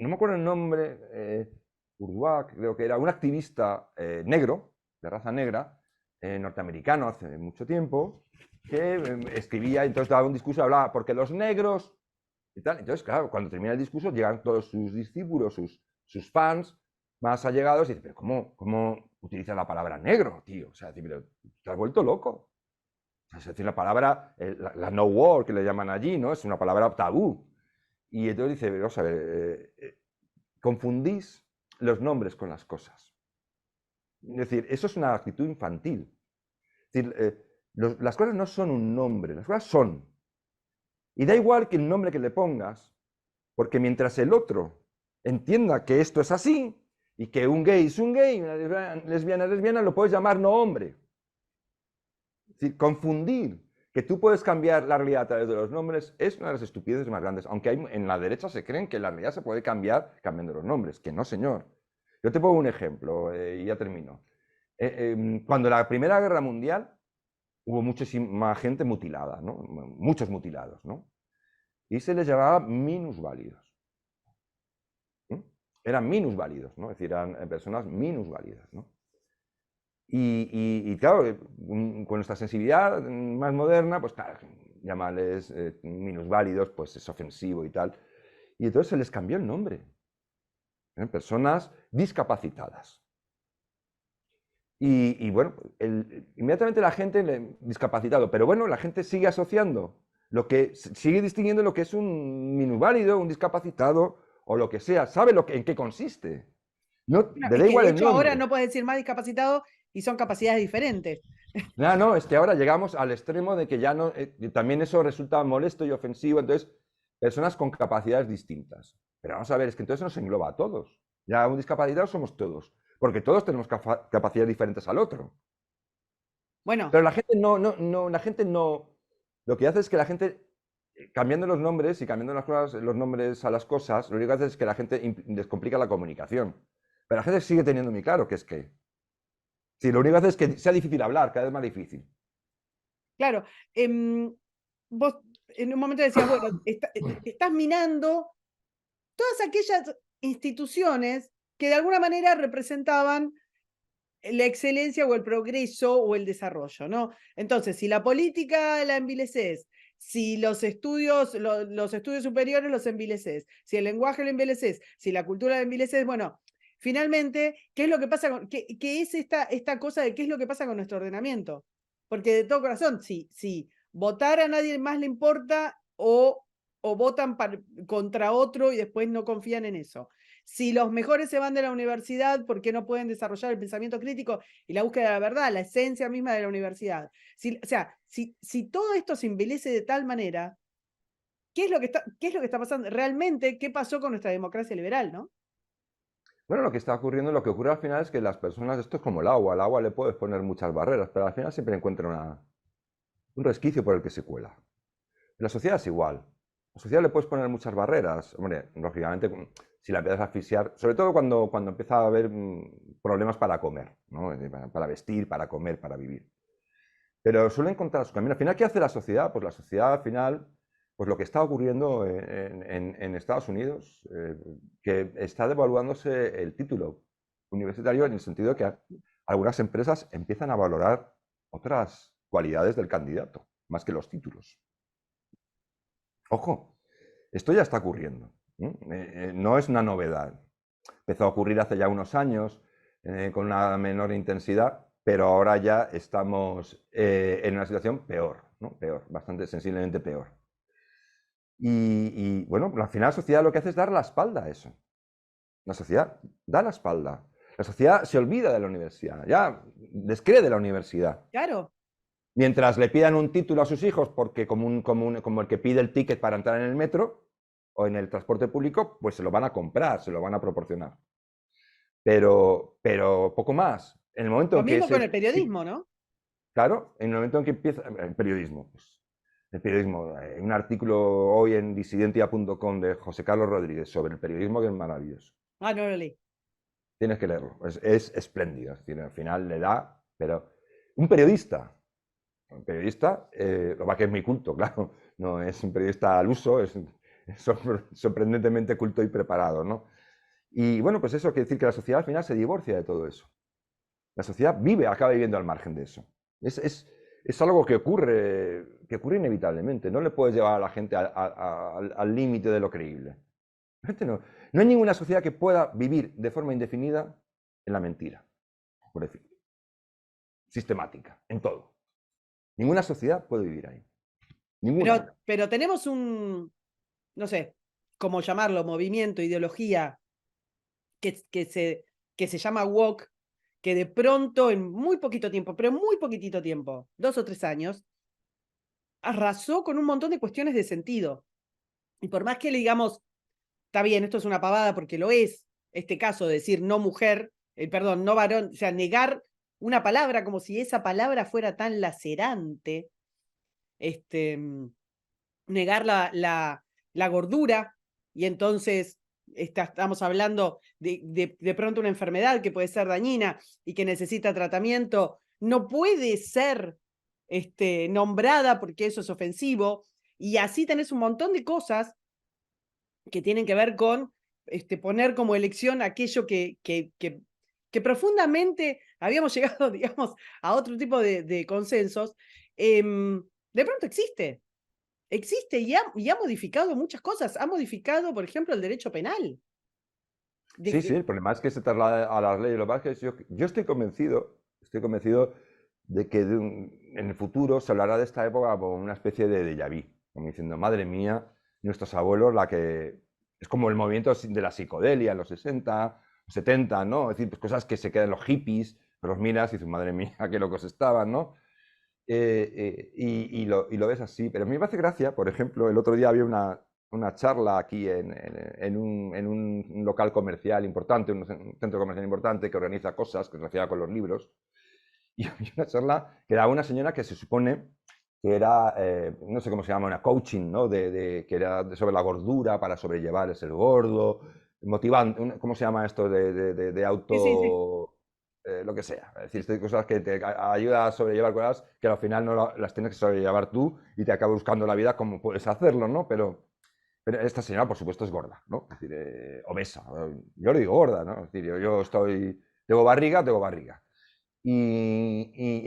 me acuerdo el nombre, Urduac, creo que era un activista negro, de raza negra, norteamericano hace mucho tiempo, que escribía, entonces daba un discurso, hablaba, porque los negros y tal. Entonces, claro, cuando termina el discurso llegan todos sus discípulos, sus fans más allegados y dicen, pero ¿cómo utilizas la palabra negro, tío? O sea, pero te has vuelto loco. Es decir, la palabra, la no war que le llaman allí, ¿no? Es una palabra tabú. Y entonces dice, vamos a ver, confundís los nombres con las cosas. Es decir, eso es una actitud infantil. Es decir, las cosas no son un nombre, las cosas son. Y da igual que el nombre que le pongas, porque mientras el otro entienda que esto es así, y que un gay es un gay, una lesbiana es lesbiana, lo puedes llamar no hombre. Es decir, confundir que tú puedes cambiar la realidad a través de los nombres es una de las estupideces más grandes. Aunque en la derecha se creen que la realidad se puede cambiar cambiando los nombres, que no, señor. Yo te pongo un ejemplo y ya termino. Cuando la Primera Guerra Mundial hubo muchísima gente mutilada, ¿no? Muchos mutilados, ¿no? Y se les llamaba minusválidos. Eran minusválidos, ¿no? Es decir, eran personas minusválidas, ¿no? Y claro, con nuestra sensibilidad más moderna, pues claro, llamarles minusválidos, pues es ofensivo y tal. Y entonces se les cambió el nombre. Personas discapacitadas. Y bueno, inmediatamente la gente discapacitado, pero bueno, la gente sigue asociando, sigue distinguiendo lo que es un minusválido, un discapacitado o lo que sea, sabe en qué consiste. No, le da que igual de el hecho ahora nombre. no puedes decir más discapacitado y son capacidades diferentes. No, es que ahora llegamos al extremo de que ya no, también eso resulta molesto y ofensivo, entonces, personas con capacidades distintas. Pero vamos a ver, es que entonces nos engloba a todos. Ya un discapacitado somos todos, porque todos tenemos capacidades diferentes al otro. Bueno, Pero la gente no, lo que hace es que la gente, cambiando los nombres y cambiando los nombres a las cosas, lo único que hace es que la gente les complica la comunicación. Pero la gente sigue teniendo muy claro que es que, sí, lo único que hace es que sea difícil hablar, cada vez más difícil. claro. Vos en un momento decías, bueno, estás minando todas aquellas instituciones que de alguna manera representaban la excelencia o el progreso o el desarrollo, ¿no? Entonces, si la política la envileces, si los estudios superiores los envileces, si el lenguaje lo envileces, si la cultura la envileces, bueno, finalmente, ¿qué es lo que pasa qué es esta cosa de qué es lo que pasa con nuestro ordenamiento? Porque de todo corazón, si votar a nadie más le importa o votan contra otro y después no confían en eso. Si los mejores se van de la universidad, ¿por qué no pueden desarrollar el pensamiento crítico y la búsqueda de la verdad, la esencia misma de la universidad? Si todo esto se envilece de tal manera, ¿qué es lo que está pasando? Realmente, ¿qué pasó con nuestra democracia liberal, no? Bueno, lo que está ocurriendo, lo que ocurre al final es que las personas, esto es como el agua, al agua le puedes poner muchas barreras, pero al final siempre encuentra un resquicio por el que se cuela. La sociedad es igual. La sociedad le puedes poner muchas barreras. Hombre, lógicamente, si la empiezas a asfixiar, sobre todo cuando empieza a haber problemas para comer, ¿no? Para vestir, para comer, para vivir. Pero suele encontrar su camino. Al final, ¿qué hace la sociedad? Pues la sociedad, al final, pues lo que está ocurriendo en Estados Unidos, que está devaluándose el título universitario en el sentido de que algunas empresas empiezan a valorar otras cualidades del candidato, más que los títulos. Ojo, esto ya está ocurriendo. No es una novedad. Empezó a ocurrir hace ya unos años con una menor intensidad, pero ahora ya estamos en una situación peor, ¿no? Peor, bastante sensiblemente peor. Y bueno, al final la sociedad lo que hace es dar la espalda a eso. La sociedad da la espalda. La sociedad se olvida de la universidad, ya descree de la universidad. Claro. Mientras le pidan un título a sus hijos, porque como el que pide el ticket para entrar en el metro o en el transporte público, pues se lo van a comprar, se lo van a proporcionar. Pero poco más. En el momento Lo en que mismo con el periodismo, ¿no? claro, en el momento en que empieza el periodismo, pues, un artículo hoy en disidentia.com de José Carlos Rodríguez sobre el periodismo que es maravilloso. Ah, no lo leí. Tienes que leerlo, es espléndido, es decir, al final le da, pero un periodista, lo va que es muy culto, claro, no es un periodista al uso, es sorprendentemente culto y preparado, ¿no? Y bueno, pues eso quiere decir que la sociedad al final se divorcia de todo eso. La sociedad acaba viviendo al margen de eso. Es algo que ocurre inevitablemente. No le puedes llevar a la gente al límite de lo creíble. La gente no hay ninguna sociedad que pueda vivir de forma indefinida en la mentira, por decirlo. Sistemática, en todo. Ninguna sociedad puede vivir ahí. Ninguna. Pero tenemos un, no sé cómo llamarlo, movimiento, ideología que se llama woke, que de pronto en muy poquito tiempo, pero muy poquitito tiempo, 2 o 3 años, arrasó con un montón de cuestiones de sentido. Y por más que le digamos, está bien, esto es una pavada porque lo es, este caso de decir no mujer, perdón, no varón, o sea, negar una palabra como si esa palabra fuera tan lacerante, negar la gordura, y entonces estamos hablando de pronto una enfermedad que puede ser dañina y que necesita tratamiento, no puede ser nombrada porque eso es ofensivo, y así tenés un montón de cosas que tienen que ver con poner como elección aquello que profundamente habíamos llegado, digamos, a otro tipo de consensos, de pronto existe. Existe y ha modificado muchas cosas. Ha modificado, por ejemplo, el derecho penal. Sí, sí, el problema es que se traslada a las leyes. Lo que pasa es que yo estoy convencido de que en el futuro se hablará de esta época como una especie de déjà vu, como diciendo, madre mía, nuestros abuelos, es como el movimiento de la psicodelia en los 60, 70, ¿no? Es decir, pues cosas que se quedan los hippies, los miras y dices, madre mía, qué locos estaban, ¿no? Y lo ves así. Pero a mí me hace gracia, por ejemplo, el otro día había una charla aquí en un local comercial importante, un centro comercial importante que organiza cosas que se relaciona con los libros. Y había una charla que daba una señora que se supone que era, no sé cómo se llama, una coaching, ¿no? Que era sobre la gordura, para sobrellevar el ser gordo, motivando, ¿cómo se llama esto? De Sí, sí, sí. auto, lo que sea. Es decir, cosas que te ayudan a sobrellevar cosas que al final no las tienes que sobrellevar tú y te acabas buscando la vida como puedes hacerlo, ¿no? Pero esta señora, por supuesto, es gorda, ¿no? Es decir, obesa. Yo le digo gorda, ¿no? Es decir, yo tengo barriga. Y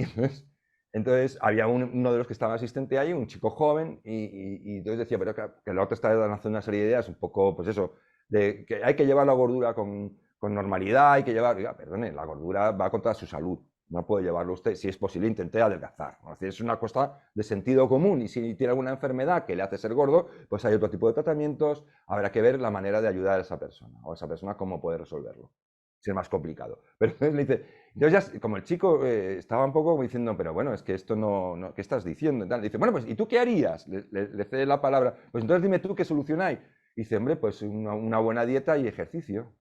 entonces había uno de los que estaba asistente ahí, un chico joven, y entonces decía, pero que el otro está lanzando una serie de ideas un poco, pues eso, de que hay que llevar la gordura con normalidad, hay que llevar, oiga, perdone, la gordura va contra su salud, no puede llevarlo usted, si es posible intente adelgazar, ¿no? Es decir, es una cosa de sentido común, y si tiene alguna enfermedad que le hace ser gordo, pues hay otro tipo de tratamientos, habrá que ver la manera de ayudar a esa persona, o a esa persona cómo puede resolverlo, si es más complicado. Pero entonces le dice, entonces ya, como el chico estaba un poco diciendo, pero bueno, es que esto no, ¿qué estás diciendo? Y tal. Dice, bueno, pues ¿y tú qué harías? Le cede la palabra, pues entonces dime tú qué solución hay. Dice, hombre, pues una buena dieta y ejercicio.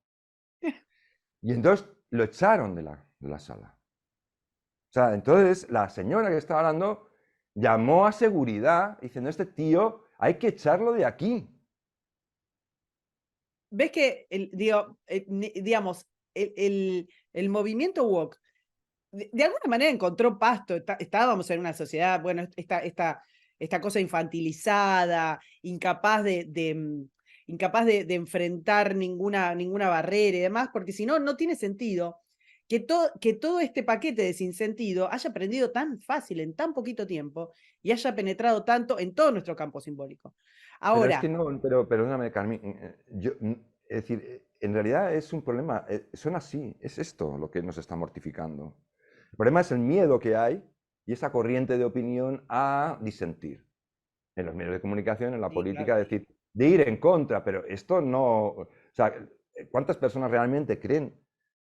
Y entonces lo echaron de la sala. O sea, entonces la señora que estaba hablando llamó a seguridad diciendo, este tío hay que echarlo de aquí. Ves que, digamos, el movimiento woke de alguna manera encontró pasto. Estábamos en una sociedad, bueno, esta cosa infantilizada, incapaz de enfrentar ninguna barrera y demás, porque si no, no tiene sentido que todo este paquete de sinsentido haya aprendido tan fácil en tan poquito tiempo y haya penetrado tanto en todo nuestro campo simbólico. Pero es que Ahora, no, pero perdóname, Carmen, es decir, en realidad es un problema, son así, es esto lo que nos está mortificando. El problema es el miedo que hay y esa corriente de opinión a disentir en los medios de comunicación, en la sí, política, claro. decir, de ir en contra, pero esto no, o sea, ¿cuántas personas realmente creen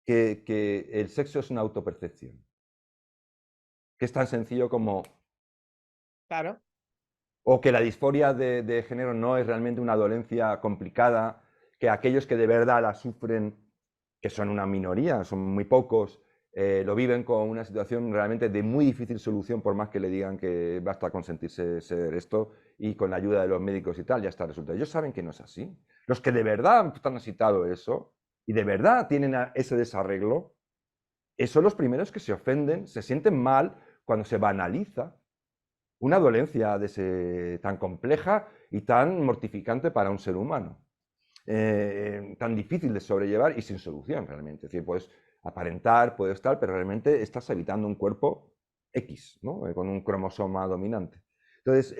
que el sexo es una autopercepción? Que es tan sencillo como, Claro. o que la disforia de género no es realmente una dolencia complicada, que aquellos que de verdad la sufren, que son una minoría, son muy pocos, lo viven con una situación realmente de muy difícil solución, por más que le digan que basta con sentirse ser esto y con la ayuda de los médicos y tal, ya está resuelto. Ellos saben que no es así. Los que de verdad han transitado eso y de verdad tienen ese desarreglo, son los primeros que se ofenden, se sienten mal cuando se banaliza una dolencia tan compleja y tan mortificante para un ser humano, tan difícil de sobrellevar y sin solución realmente. Es decir, pues aparentar, puedes tal, pero realmente estás habitando un cuerpo X, ¿no? Con un cromosoma dominante. Entonces,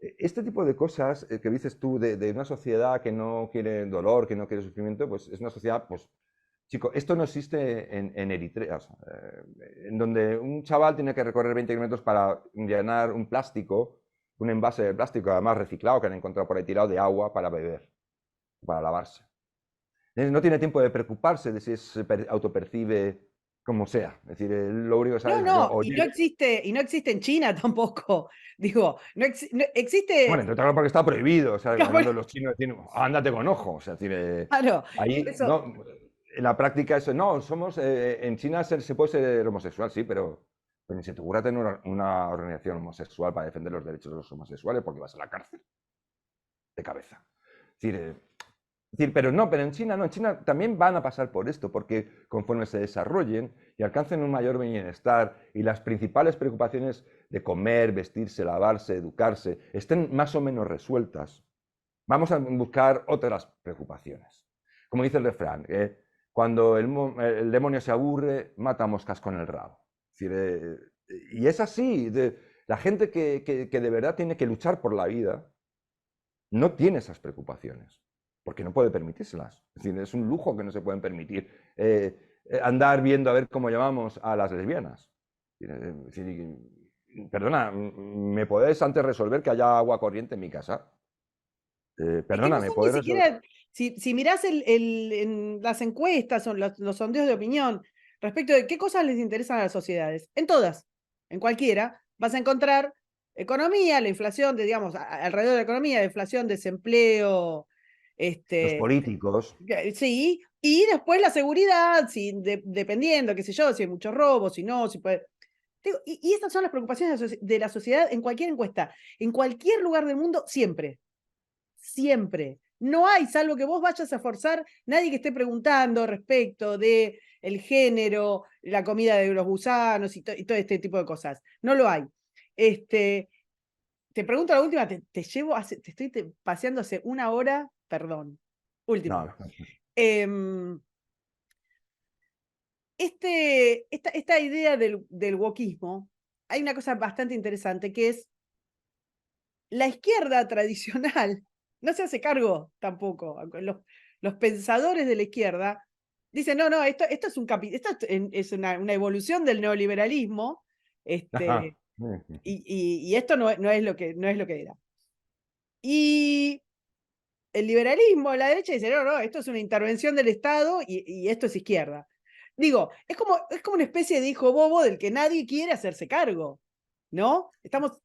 este tipo de cosas que dices tú de una sociedad que no quiere dolor, que no quiere sufrimiento, pues es una sociedad, pues, chico, esto no existe en Eritrea, o sea, en donde un chaval tiene que recorrer 20 kilómetros para llenar un plástico, un envase de plástico, además reciclado, que han encontrado por ahí tirado de agua para beber, para lavarse. No tiene tiempo de preocuparse de si se autopercibe como sea. Es decir, lo único que sabe No, es, no, o y no existe en China tampoco. Digo, no bueno, existe. entre otras cosas porque está prohibido, o sea, Claro, cuando los chinos decían, ándate con ojo, o sea, es decir, por ahí, eso. no, en la práctica eso, no, somos, en China se puede ser homosexual, sí, pero ni se te ocurra tener una organización homosexual para defender los derechos de los homosexuales porque vas a la cárcel, de cabeza. Es decir, pero no, pero en China no, en China también van a pasar por esto, porque conforme se desarrollen y alcancen un mayor bienestar y las principales preocupaciones de comer, vestirse, lavarse, educarse, estén más o menos resueltas, vamos a buscar otras preocupaciones. Como dice el refrán, cuando el demonio se aburre, mata moscas con el rabo. Es decir, y es así, la gente que de verdad tiene que luchar por la vida, no tiene esas preocupaciones, porque no puede permitírselas. Es decir, es un lujo que no se pueden permitir andar viendo a ver cómo llamamos a las lesbianas. Perdona, ¿me podés antes resolver que haya agua corriente en mi casa? Es que no Perdona, ¿me son ni podés resolver? siquiera, si mirás en las encuestas o los sondeos de opinión respecto de qué cosas les interesan a las sociedades, en todas, en cualquiera, vas a encontrar economía, la inflación, digamos, alrededor de la economía, inflación, desempleo, Los este, políticos. sí, y después la seguridad, si, dependiendo, qué sé yo, si hay muchos robos, si no, si puede. Y estas son las preocupaciones de la sociedad en cualquier encuesta, en cualquier lugar del mundo, siempre. Siempre. No hay, salvo que vos vayas a forzar, nadie que esté preguntando respecto de el género, la comida de los gusanos y todo este tipo de cosas. No lo hay. Este, te pregunto la última, te llevo, te estoy paseando hace una hora, perdón. Última. No, Em, esta idea del wokismo, hay una cosa bastante interesante que es la izquierda tradicional no se hace cargo tampoco. Los pensadores de la izquierda dicen, no, no, esto es esto es una evolución del neoliberalismo, ajá. y esto no es lo que, no es lo que era. Y el liberalismo, la derecha dice, no, no, esto es una intervención del Estado y esto es izquierda. Digo, es como una especie de hijo bobo del que nadie quiere hacerse cargo, ¿no? Estamos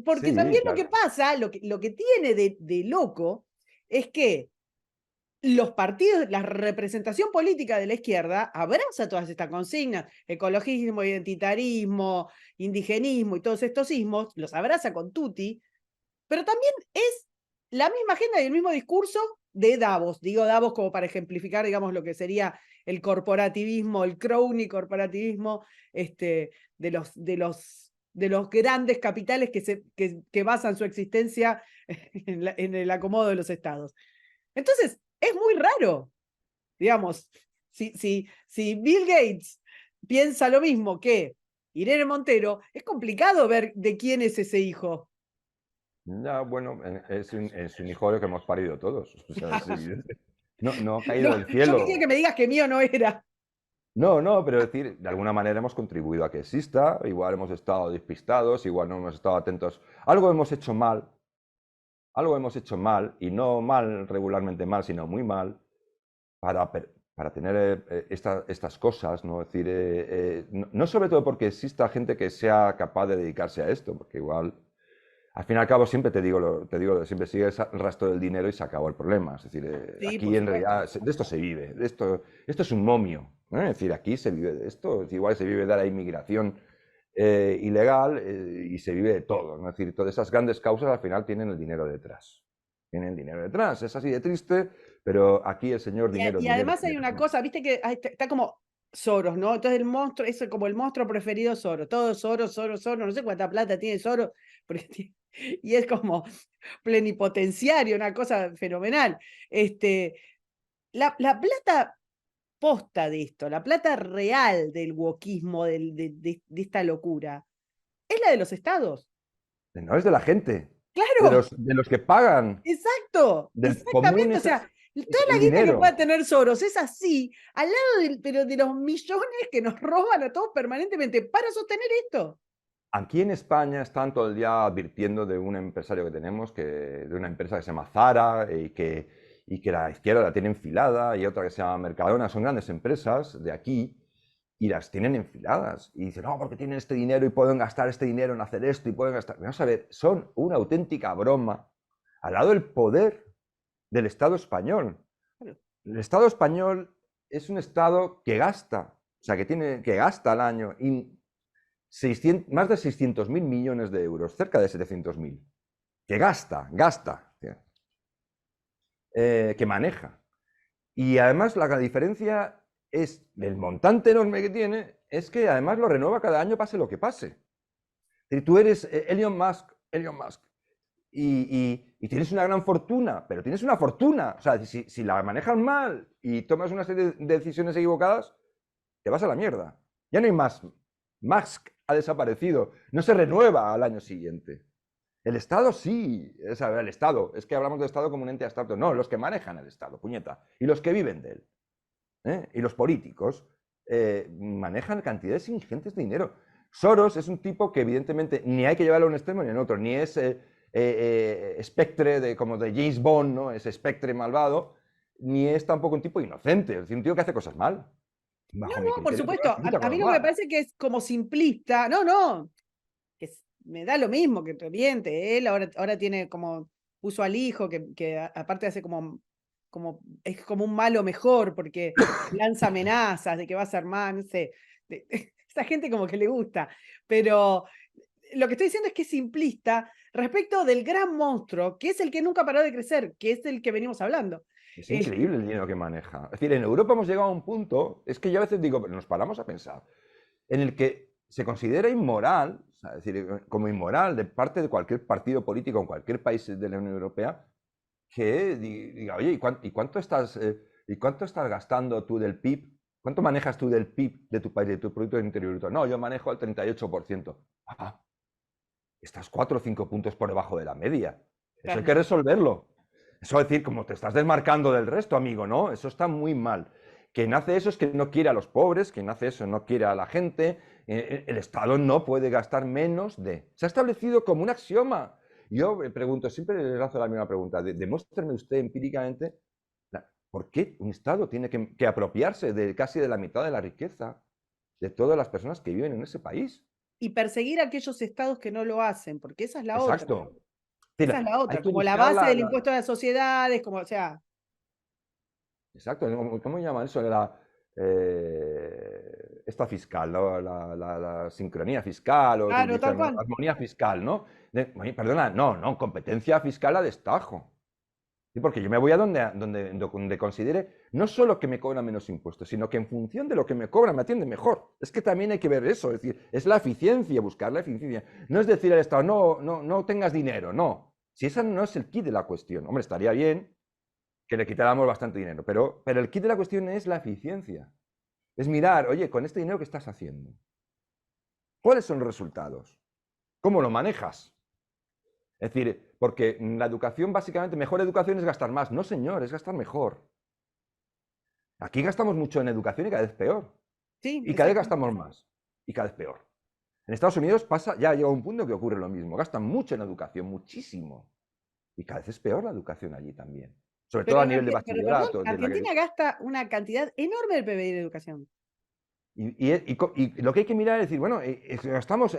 porque Sí, también lo que claro. pasa, lo que tiene de loco, es que los partidos, la representación política de la izquierda abraza todas estas consignas, ecologismo, identitarismo, indigenismo y todos estos ismos, los abraza con tutti, pero también es la misma agenda y el mismo discurso de Davos. Digo Davos como para ejemplificar, digamos, lo que sería el corporativismo, el crony corporativismo, de los grandes capitales que basan su existencia en el acomodo de los estados. Entonces, es muy raro, digamos, si Bill Gates piensa lo mismo que Irene Montero, es complicado ver de quién es ese hijo. Ya, bueno, es un hijo que hemos parido todos. O sea, es evidente. No, no ha caído No, del yo quería que cielo. me digas que mío no era. No, no, pero decir, de alguna manera hemos contribuido a que exista, igual hemos estado despistados, igual no hemos estado atentos. Algo hemos hecho mal, y no mal regularmente mal, sino muy mal, para, para tener estas cosas, ¿no? Es decir, no sobre todo porque exista gente que sea capaz de dedicarse a esto, porque igual al fin y al cabo, siempre te digo, siempre sigue el rastro del dinero y se acabó el problema. Es decir, Sí, por aquí en supuesto. realidad de esto se vive, esto es un momio. Es decir, aquí se vive de esto, es igual se vive de la inmigración ilegal y se vive de todo, ¿no? Es decir, todas esas grandes causas al final tienen el dinero detrás. Tienen el dinero detrás, es así de triste, pero aquí el señor dinero, Y dinero, además hay dinero. una cosa, viste que está como Soros, ¿no? Entonces el monstruo, es como el monstruo preferido Soros. Todo Soros, Soros, Soros, no sé cuánta plata tiene Soros, y es como plenipotenciario, una cosa fenomenal. La plata posta de esto, la plata real del wokismo, de esta locura, es la de los estados. No es de la gente, Claro, de los que pagan, exacto, del común exactamente. O sea, toda el la guita que pueda dinero. tener Soros es así, al lado pero de los millones que nos roban a todos permanentemente para sostener esto. Aquí en España están todo el día advirtiendo de un empresario que tenemos, de una empresa que se llama Zara y que la izquierda la tiene enfilada, y otra que se llama Mercadona. Son grandes empresas de aquí y las tienen enfiladas. Y dicen, no, porque tienen este dinero y pueden gastar este dinero en hacer esto y pueden gastar. Vamos a ver, son una auténtica broma al lado del poder del Estado español. El Estado español es un Estado que gasta, o sea, que gasta al año más de 600.000 millones de euros, cerca de 700.000, que gasta, que maneja. Y además la diferencia es el montante enorme que tiene, es que además lo renueva cada año pase lo que pase. Y tú eres Elon Musk, y tienes una gran fortuna, pero tienes una fortuna. O sea, si la manejas mal y tomas una serie de decisiones equivocadas, te vas a la mierda. Ya no hay más. Musk ha desaparecido, no se renueva al año siguiente. El Estado sí, el Estado, es que hablamos del Estado como un ente abstracto, no, los que manejan el Estado, puñeta, y los que viven de él, y los políticos manejan cantidades ingentes de dinero. Soros es un tipo que evidentemente ni hay que llevarlo a un extremo ni en otro, ni es espectre como de James Bond, ¿no? Ese espectre malvado, ni es tampoco un tipo inocente, es decir, un tío que hace cosas mal. No, Bajo mi no, por criterio, supuesto. muchas A cosas mí lo que me mal. parece que es como simplista. No, no, me da lo mismo que reviente. Él ahora tiene como, puso al hijo, que aparte hace es como un malo mejor, porque lanza amenazas de que va a ser más, no sé. Esa gente como que le gusta. Pero lo que estoy diciendo es que es simplista respecto del gran monstruo, que es el que nunca paró de crecer, que es el que venimos hablando. Es Eh, increíble el dinero que maneja. Es decir, en Europa hemos llegado a un punto, es que yo a veces digo, pero nos paramos a pensar, en el que se considera inmoral, o sea, es decir, como inmoral de parte de cualquier partido político en cualquier país de la Unión Europea, que diga, oye, ¿y cuánto estás gastando tú del PIB? ¿Cuánto manejas tú del PIB de tu país, de tu Producto Interior Bruto? No, yo manejo el 38%. Ah, estás 4 o 5 puntos por debajo de la media. Eso hay claro. que resolverlo. Eso es decir, como te estás desmarcando del resto, amigo, ¿no? Eso está muy mal. Quien hace eso es que no quiere a los pobres, quien hace eso no quiere a la gente. El Estado no puede gastar menos de. Se ha establecido como un axioma. Yo pregunto, siempre le lanzo la misma pregunta. Demuéstrame usted empíricamente por qué un Estado tiene que apropiarse de casi de la mitad de la riqueza de todas las personas que viven en ese país. Y perseguir a aquellos estados que no lo hacen, porque esa es la otra. Exacto. Es Esa es decir, la hay otra, que como la buscar base del impuesto a las sociedades, como, o sea, Exacto, ¿cómo llaman eso? Esta fiscal, ¿no? La sincronía fiscal, o claro, tal dicen cual. armonía fiscal, ¿no? Oye, perdona, no, competencia fiscal a destajo. Sí, porque yo me voy a donde considere no solo que me cobran menos impuestos, sino que en función de lo que me cobran me atienden mejor. Es que también hay que ver eso, es decir, es la eficiencia, buscar la eficiencia. No es decir al Estado, no tengas dinero, no. Si esa no es el quid de la cuestión, hombre, estaría bien que le quitáramos bastante dinero, pero el kit de la cuestión es la eficiencia. Es mirar, oye, con este dinero que estás haciendo, ¿cuáles son los resultados? ¿Cómo lo manejas? Es decir, porque la educación, básicamente, mejor educación es gastar más. No, señor, es gastar mejor. Aquí gastamos mucho en educación y cada vez peor. Sí, Y cada vez exacto. gastamos más. Y cada vez peor. En Estados Unidos ya llega un punto que ocurre lo mismo. Gastan mucho en educación, muchísimo. Y cada vez es peor la educación allí también. Sobre todo Pero, a nivel de pero perdón, bachillerato. Argentina gasta una cantidad enorme del PBI de educación. Y lo que hay que mirar es decir, bueno, estamos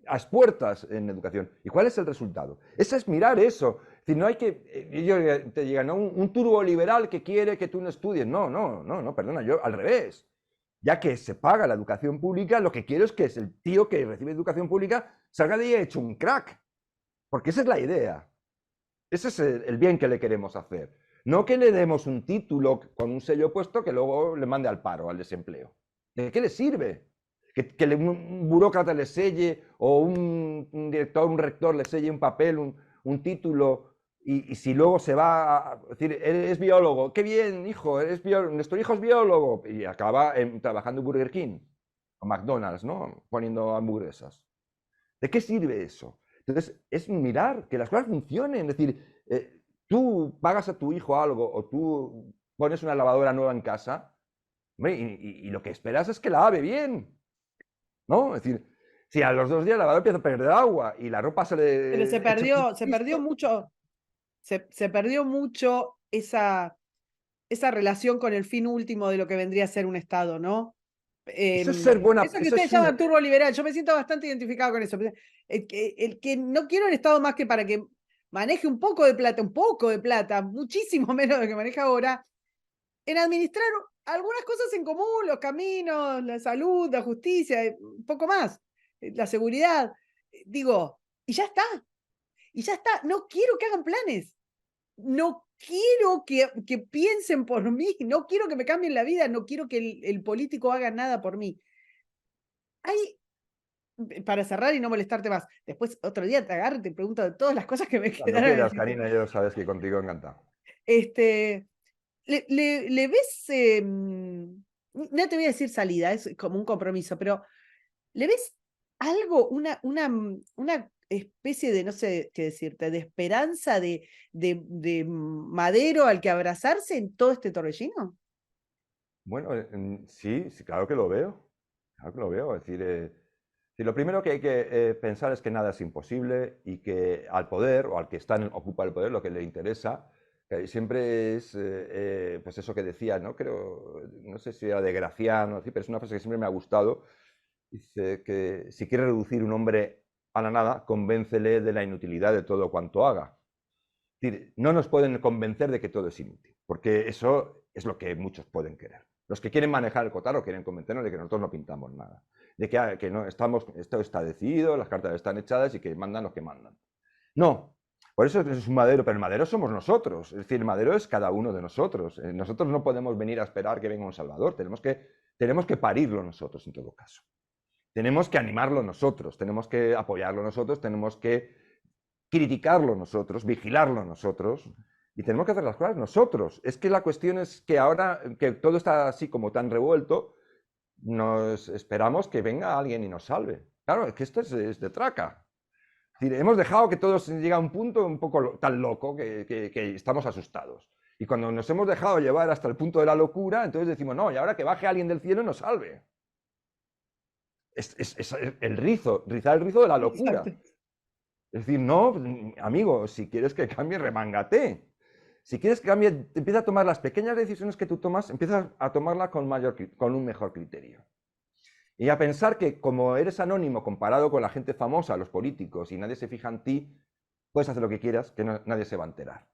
a puertas en educación. ¿Y cuál es el resultado? Esa es mirar eso. Es decir, no hay que, te llega, ¿no? Un turbo liberal que quiere que tú no estudies. No, perdona, yo al revés. Ya que se paga la educación pública, lo que quiero es que el tío que recibe educación pública salga de ahí hecho un crack. Porque esa es la idea. Ese es el bien que le queremos hacer. No que le demos un título con un sello puesto que luego le mande al paro, al desempleo. ¿De qué le sirve? Que un burócrata le selle o un director, un rector le selle un papel, un título Y si luego se va a decir, eres biólogo, qué bien, hijo, nuestro hijo es biólogo, y acaba trabajando en Burger King o McDonald's, ¿no? Poniendo hamburguesas. ¿De qué sirve eso? Entonces, es mirar que las cosas funcionen. Es decir, tú pagas a tu hijo algo o tú pones una lavadora nueva en casa, hombre, y lo que esperas es que la lave bien, ¿no? Es decir, si a los 2 días la lavadora empieza a perder agua y la ropa se Pero le echa un se perdió pisto, mucho, se perdió mucho esa relación con el fin último de lo que vendría a ser un Estado, ¿no? eso es ser buena, Eso que eso ustedes es un... llaman turbo liberal, yo me siento bastante identificado con eso. El que no quiero el Estado más que para que maneje un poco de plata, muchísimo menos de lo que maneja ahora, en administrar algunas cosas en común, los caminos, la salud, la justicia, un poco más, la seguridad. Digo, y ya está, no quiero que hagan planes. No quiero que piensen por mí, no quiero que me cambien la vida, no quiero que el político haga nada por mí. Hay, para cerrar y no molestarte más, después otro día te agarro y te pregunto de todas las cosas que me Cuando quedaron en el quieras, tintero. Karina, yo sabes que contigo encantado. Este, le ves, no te voy a decir salida, es como un compromiso, pero ¿le ves algo, una especie de, no sé qué decirte, de esperanza, de madero al que abrazarse en todo este torbellino? Bueno, sí, sí, claro que lo veo. Claro que lo veo. Es decir, sí, lo primero que hay que pensar es que nada es imposible y que al poder o al que ocupa el poder lo que le interesa siempre es pues eso que decía, ¿no? Creo, no sé si era de Graciano, pero es una frase que siempre me ha gustado. Dice que si quiere reducir un hombre a la nada, convéncele de la inutilidad de todo cuanto haga. Es decir, no nos pueden convencer de que todo es inútil, porque eso es lo que muchos pueden querer. Los que quieren manejar el cotarro quieren convencernos de que nosotros no pintamos nada, de que no, esto está decidido, las cartas están echadas y que mandan los que mandan. No, por eso es un madero, pero el madero somos nosotros, es decir, el madero es cada uno de nosotros. Nosotros no podemos venir a esperar que venga un salvador, tenemos que parirlo nosotros en todo caso. Tenemos que animarlo nosotros, tenemos que apoyarlo nosotros, tenemos que criticarlo nosotros, vigilarlo nosotros, y tenemos que hacer las cosas nosotros. Es que la cuestión es que ahora que todo está así como tan revuelto, nos esperamos que venga alguien y nos salve. Claro, es que esto es de traca. Es decir, hemos dejado que todo llegue a un punto un poco tan loco que estamos asustados. Y cuando nos hemos dejado llevar hasta el punto de la locura, entonces decimos, no, y ahora que baje alguien del cielo y nos salve. Es el rizar el rizo de la locura. Exacto. Es decir, no, amigo, si quieres que cambie, remángate. Si quieres que cambie, empieza a tomar las pequeñas decisiones que tú tomas, empieza a tomarlas con un mejor criterio. Y a pensar que como eres anónimo comparado con la gente famosa, los políticos, y nadie se fija en ti, puedes hacer lo que quieras, que nadie se va a enterar.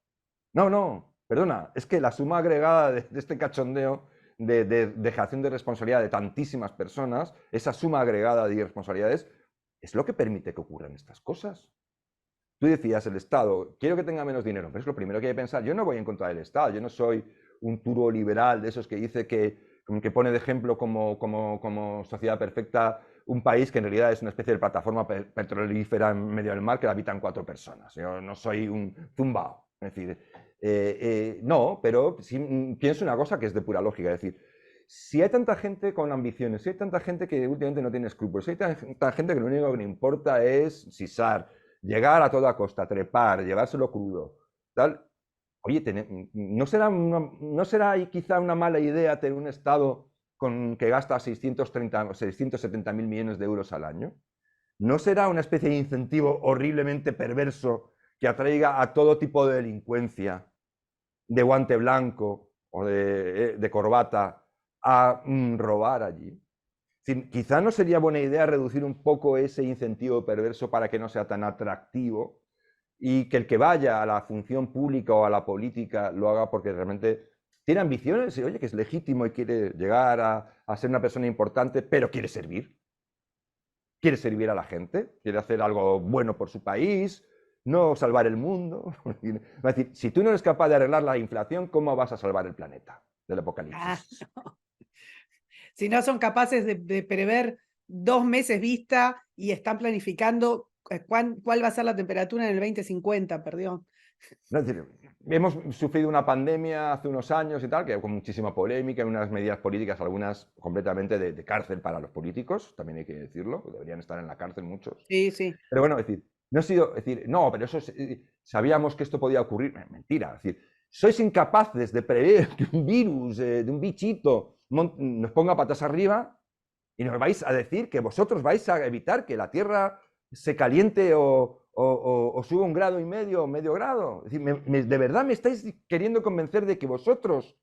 No, no, perdona, es que la suma agregada de este cachondeo de dejación de responsabilidad de tantísimas personas, esa suma agregada de irresponsabilidades, es lo que permite que ocurran estas cosas. Tú decías, el Estado, quiero que tenga menos dinero, pero es lo primero que hay que pensar. Yo no voy en contra del Estado, yo no soy un turbo liberal de esos que dice que pone de ejemplo como sociedad perfecta un país que en realidad es una especie de plataforma petrolífera en medio del mar que la habitan 4 personas. Yo no soy un zumbao. Es decir, no, pero sí pienso una cosa que es de pura lógica. Es decir, si hay tanta gente con ambiciones, si hay tanta gente que últimamente no tiene escrúpulos, si hay tanta gente que lo único que le importa es sisar, llegar a toda costa, trepar, llevárselo crudo, tal. Oye, ¿no será ahí quizá una mala idea tener un Estado que gasta 670.000 millones de euros al año? ¿No será una especie de incentivo horriblemente perverso que atraiga a todo tipo de delincuencia, de guante blanco o de corbata, a robar allí? Quizá no sería buena idea reducir un poco ese incentivo perverso para que no sea tan atractivo y que el que vaya a la función pública o a la política lo haga porque realmente tiene ambiciones y oye que es legítimo y quiere llegar a ser una persona importante, pero quiere servir a la gente, quiere hacer algo bueno por su país, no salvar el mundo. Es decir, si tú no eres capaz de arreglar la inflación, ¿cómo vas a salvar el planeta del Ah, apocalipsis? si no son capaces de prever 2 meses vista y están planificando cuál va a ser la temperatura en el 2050, perdón. No, es decir, hemos sufrido una pandemia hace unos años y tal, que con muchísima polémica, y unas medidas políticas, algunas completamente de cárcel para los políticos, también hay que decirlo, deberían estar en la cárcel muchos. Sí, sí. Pero bueno, es decir, no ha sido, es decir, no, pero eso sabíamos que esto podía ocurrir. Mentira, es decir, sois incapaces de prever que un virus, de un bichito, nos ponga patas arriba y nos vais a decir que vosotros vais a evitar que la Tierra se caliente o suba 1,5 grados o medio grado. Es decir, de verdad me estáis queriendo convencer de que vosotros,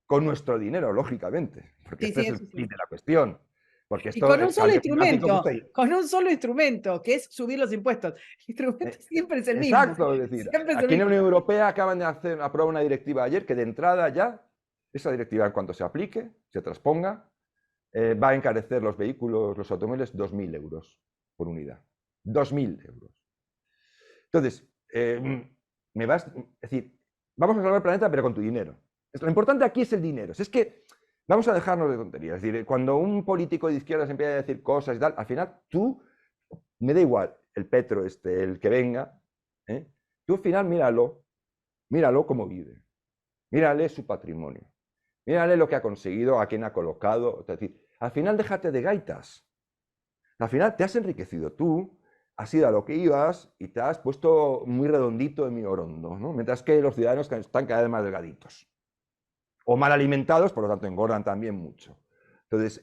con nuestro dinero, lógicamente, porque Sí, este sí, es el eso fin sí. de la cuestión, porque Y esto, con un el solo cambio climático, instrumento, con un solo instrumento, que es subir los impuestos. El instrumento siempre es el mismo. exacto, es decir, Siempre es el aquí en la mismo. Unión Europea acaban de aprobar una directiva ayer que de entrada ya, esa directiva en cuanto se aplique, se transponga, va a encarecer los vehículos, los automóviles, 2.000 euros por unidad. 2.000 euros. Entonces, es decir, vamos a salvar el planeta, pero con tu dinero. Lo importante aquí es el dinero. Es que vamos a dejarnos de tonterías. Es decir, cuando un político de izquierdas empieza a decir cosas y tal, al final tú, me da igual el Petro, el que venga, ¿eh? Tú al final míralo cómo vive. Mírale su patrimonio. Mírale lo que ha conseguido, a quién ha colocado. Es decir, al final déjate de gaitas. Al final te has enriquecido tú, has ido a lo que ibas y te has puesto muy redondito en mi orondo, ¿no? Mientras que los ciudadanos están cada vez más delgaditos. O mal alimentados, por lo tanto engordan también mucho. Entonces,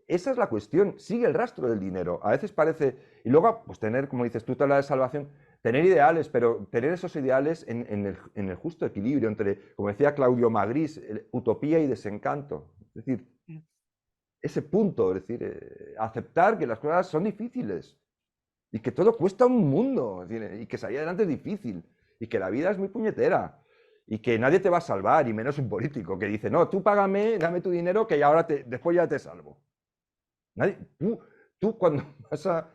esa es la cuestión, sigue el rastro del dinero. A veces parece, y luego, pues tener, como dices tú, la de salvación, tener ideales, pero tener esos ideales en el justo equilibrio entre, como decía Claudio Magris, utopía y desencanto. Es decir, ese punto, es decir, aceptar que las cosas son difíciles y que todo cuesta un mundo, es decir, y que salir adelante es difícil y que la vida es muy puñetera y que nadie te va a salvar, y menos un político que dice, no, tú págame, dame tu dinero que ahora después ya te salvo. Nadie, tú cuando vas a...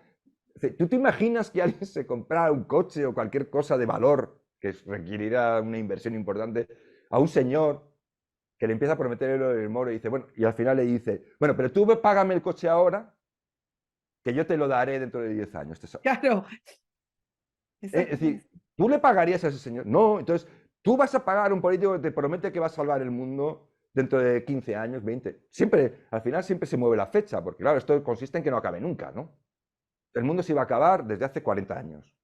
¿Tú te imaginas que alguien se comprara un coche o cualquier cosa de valor que requerirá una inversión importante a un señor que le empieza a prometer el moro y dice, bueno, y al final le dice, bueno, pero tú págame el coche ahora, que yo te lo daré dentro de 10 años. Claro, Es exactamente. decir, ¿tú le pagarías a ese señor? No, entonces, tú vas a pagar a un político que te promete que va a salvar el mundo dentro de 15 años, 20. Siempre, al final siempre se mueve la fecha, porque claro, esto consiste en que no acabe nunca, ¿no? El mundo se iba a acabar desde hace 40 años.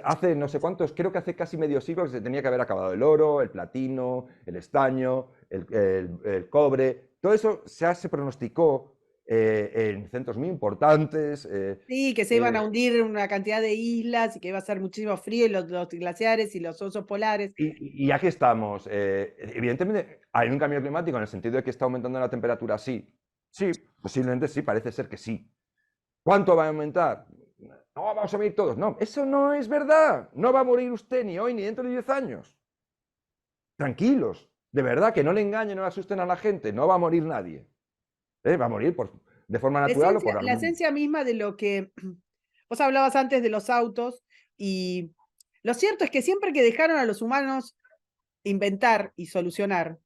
Hace no sé cuántos, creo que hace casi medio siglo que se tenía que haber acabado el oro, el platino, el estaño, el cobre. Todo eso se pronosticó en centros muy importantes. Sí, que se iban a hundir una cantidad de islas y que iba a ser muchísimo frío y los glaciares y los osos polares. Y aquí estamos. Evidentemente, hay un cambio climático en el sentido de que está aumentando la temperatura, sí. Sí, posiblemente sí, parece ser que sí. ¿Cuánto va a aumentar? No, vamos a morir todos. No, eso no es verdad. No va a morir usted ni hoy ni dentro de 10 años. Tranquilos. De verdad, que no le engañen, no le asusten a la gente. No va a morir nadie. Va a morir de forma natural o por La algún... esencia misma de lo que vos hablabas antes de los autos, y lo cierto es que siempre que dejaron a los humanos inventar y solucionar,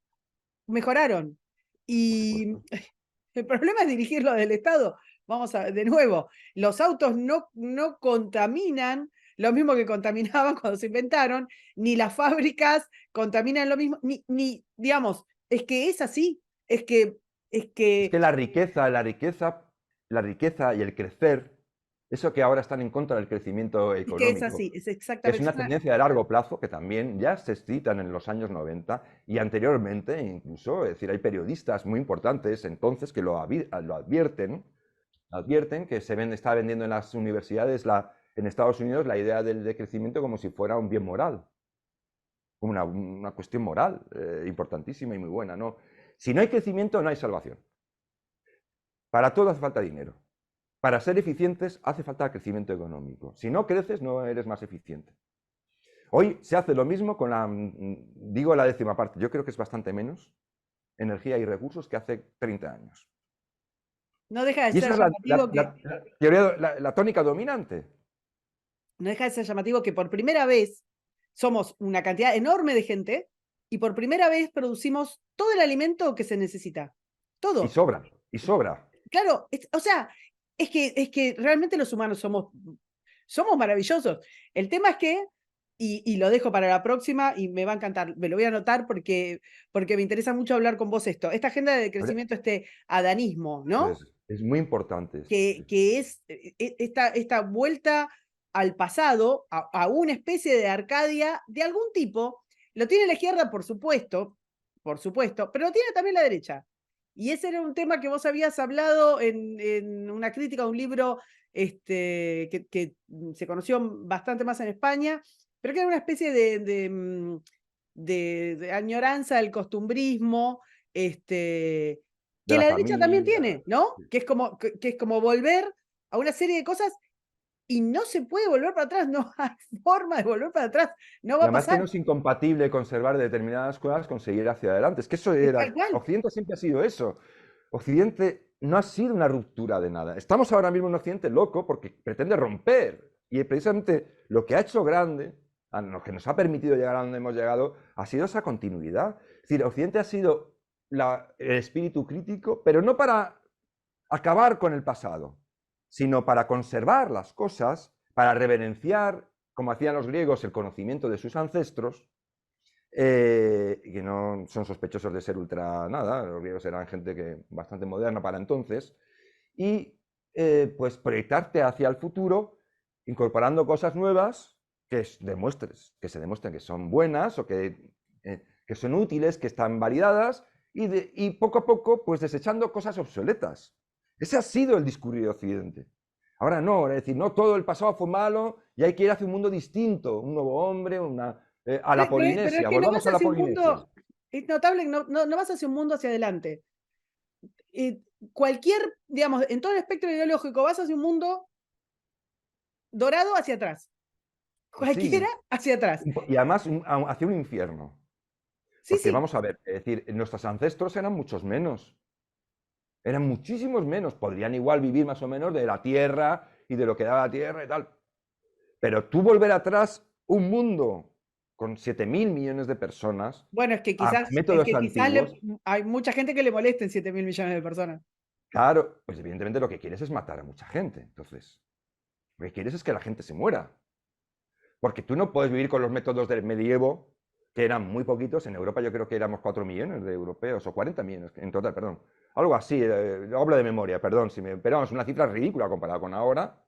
mejoraron. Por Y supuesto. el problema es dirigirlo del Estado. Vamos a, de nuevo, los autos no contaminan lo mismo que contaminaban cuando se inventaron, ni las fábricas contaminan lo mismo, digamos, es que es así, es que, es Es que, que la riqueza y el crecer, eso que ahora están en contra del crecimiento es que es económico, así, es que es exactamente, una tendencia de largo plazo que también ya se citan en los años 90 y anteriormente incluso, es decir, hay periodistas muy importantes entonces que lo advierten que está vendiendo en las universidades en Estados Unidos la idea del crecimiento como si fuera un bien moral, como una cuestión moral importantísima y muy buena, ¿no? Si no hay crecimiento, no hay salvación. Para todo hace falta dinero. Para ser eficientes hace falta crecimiento económico. Si no creces, no eres más eficiente. Hoy se hace lo mismo con digo la décima parte, yo creo que es bastante menos energía y recursos que hace 30 años. no deja de Y ser esa es llamativo que, la teoría, la tónica dominante. no deja de ser llamativo que por primera vez somos una cantidad enorme de gente y por primera vez producimos todo el alimento que se necesita. Y Todo. sobra, y sobra. Claro, o sea, es que realmente los humanos somos maravillosos. El tema es que y lo dejo para la próxima y me va a encantar. Me lo voy a anotar porque me interesa mucho hablar con vos esto. Esta agenda de Habría- crecimiento, este adanismo, Eso ¿no? es muy importante esto, sí. Que es esta vuelta al pasado, a una especie de Arcadia de algún tipo. Lo tiene la izquierda, por supuesto, pero lo tiene también la derecha. Y ese era un tema que vos habías hablado en una crítica a un libro que se conoció bastante más en España, pero que era una especie de añoranza del costumbrismo, De que la la derecha también familia. tiene, ¿no? Que es como volver a una serie de cosas y no se puede volver para atrás, no hay forma de volver para atrás, no Y va a además que pasar, no es incompatible conservar determinadas cosas con seguir hacia adelante. Es que eso es tal era. cual. Occidente siempre ha sido eso. Occidente no ha sido una ruptura de nada. Estamos ahora mismo en un Occidente loco porque pretende romper. Y precisamente lo que ha hecho grande, a lo que nos ha permitido llegar a donde hemos llegado, ha sido esa continuidad. Es decir, Occidente ha sido el espíritu crítico, pero no para acabar con el pasado, sino para conservar las cosas, para reverenciar, como hacían los griegos, el conocimiento de sus ancestros, que no son sospechosos de ser ultra nada, los griegos eran gente que bastante moderna para entonces, y pues proyectarte hacia el futuro incorporando cosas nuevas que se demuestren que son buenas o que son útiles, que están validadas, y poco a poco pues desechando cosas obsoletas. Ese ha sido el discurrir de Occidente. Ahora no, es decir, no todo el pasado fue malo y hay que ir hacia un mundo distinto, un nuevo hombre, a la Pero es Polinesia, que no volvamos vas a la hacia un Polinesia. mundo, es notable, no vas hacia un mundo hacia adelante. Cualquier, digamos, en todo el espectro ideológico, vas hacia un mundo dorado hacia atrás. Cualquiera Sí, hacia atrás. y además hacia un infierno. Sí, Porque sí. vamos a ver, es decir, nuestros ancestros eran muchos menos, eran muchísimos menos, podrían igual vivir más o menos de la tierra y de lo que daba la tierra y tal. Pero tú volver atrás un mundo con 7.000 millones de personas Bueno, a es métodos que quizás antiguos, hay mucha gente que le molesten 7.000 millones de personas. claro, pues evidentemente lo que quieres es matar a mucha gente. Entonces, lo que quieres es que la gente se muera. Porque tú no puedes vivir con los métodos del medievo, que eran muy poquitos. En Europa yo creo que éramos 4 millones de europeos, o 40 millones en total, perdón. Algo así, hablo de memoria, perdón, pero vamos, una cifra ridícula comparada con ahora,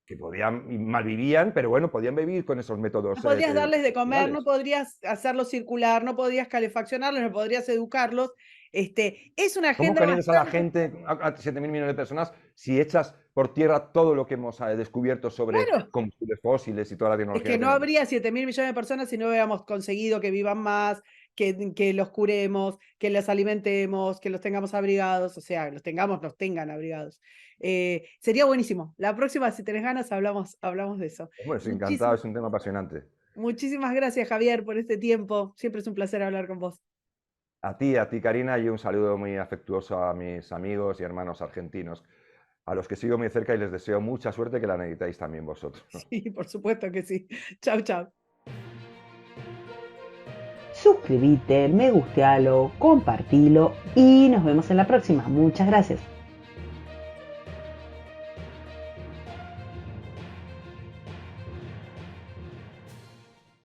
que podían, malvivían, pero bueno, podían vivir con esos No métodos podrías darles de comer, no culturales. podrías hacerlos circular, no podrías calefaccionarlos, no podrías educarlos. Es una ¿Cómo agenda calientas a la bastante, gente, a 7.000 millones de personas, si echas por tierra todo lo que hemos descubierto sobre claro, combustibles fósiles y toda la es tecnología que que no tenemos? habría 7.000 millones de personas si no hubiéramos conseguido que vivan más, que los curemos, que los alimentemos, que los tengamos abrigados, o sea, los tengan abrigados. Sería buenísimo. La próxima, si tenés ganas, hablamos de eso. Bueno, sí, encantado, Muchísimas, es un tema apasionante. muchísimas gracias, Javier, por este tiempo. Siempre es un placer hablar con vos. A ti, Karina, y un saludo muy afectuoso a mis amigos y hermanos argentinos, a los que sigo muy cerca y les deseo mucha suerte, que la necesitáis también vosotros. Sí, por supuesto que sí. Chau, chau. Suscríbete, me gustealo, compartilo y nos vemos en la próxima. Muchas gracias.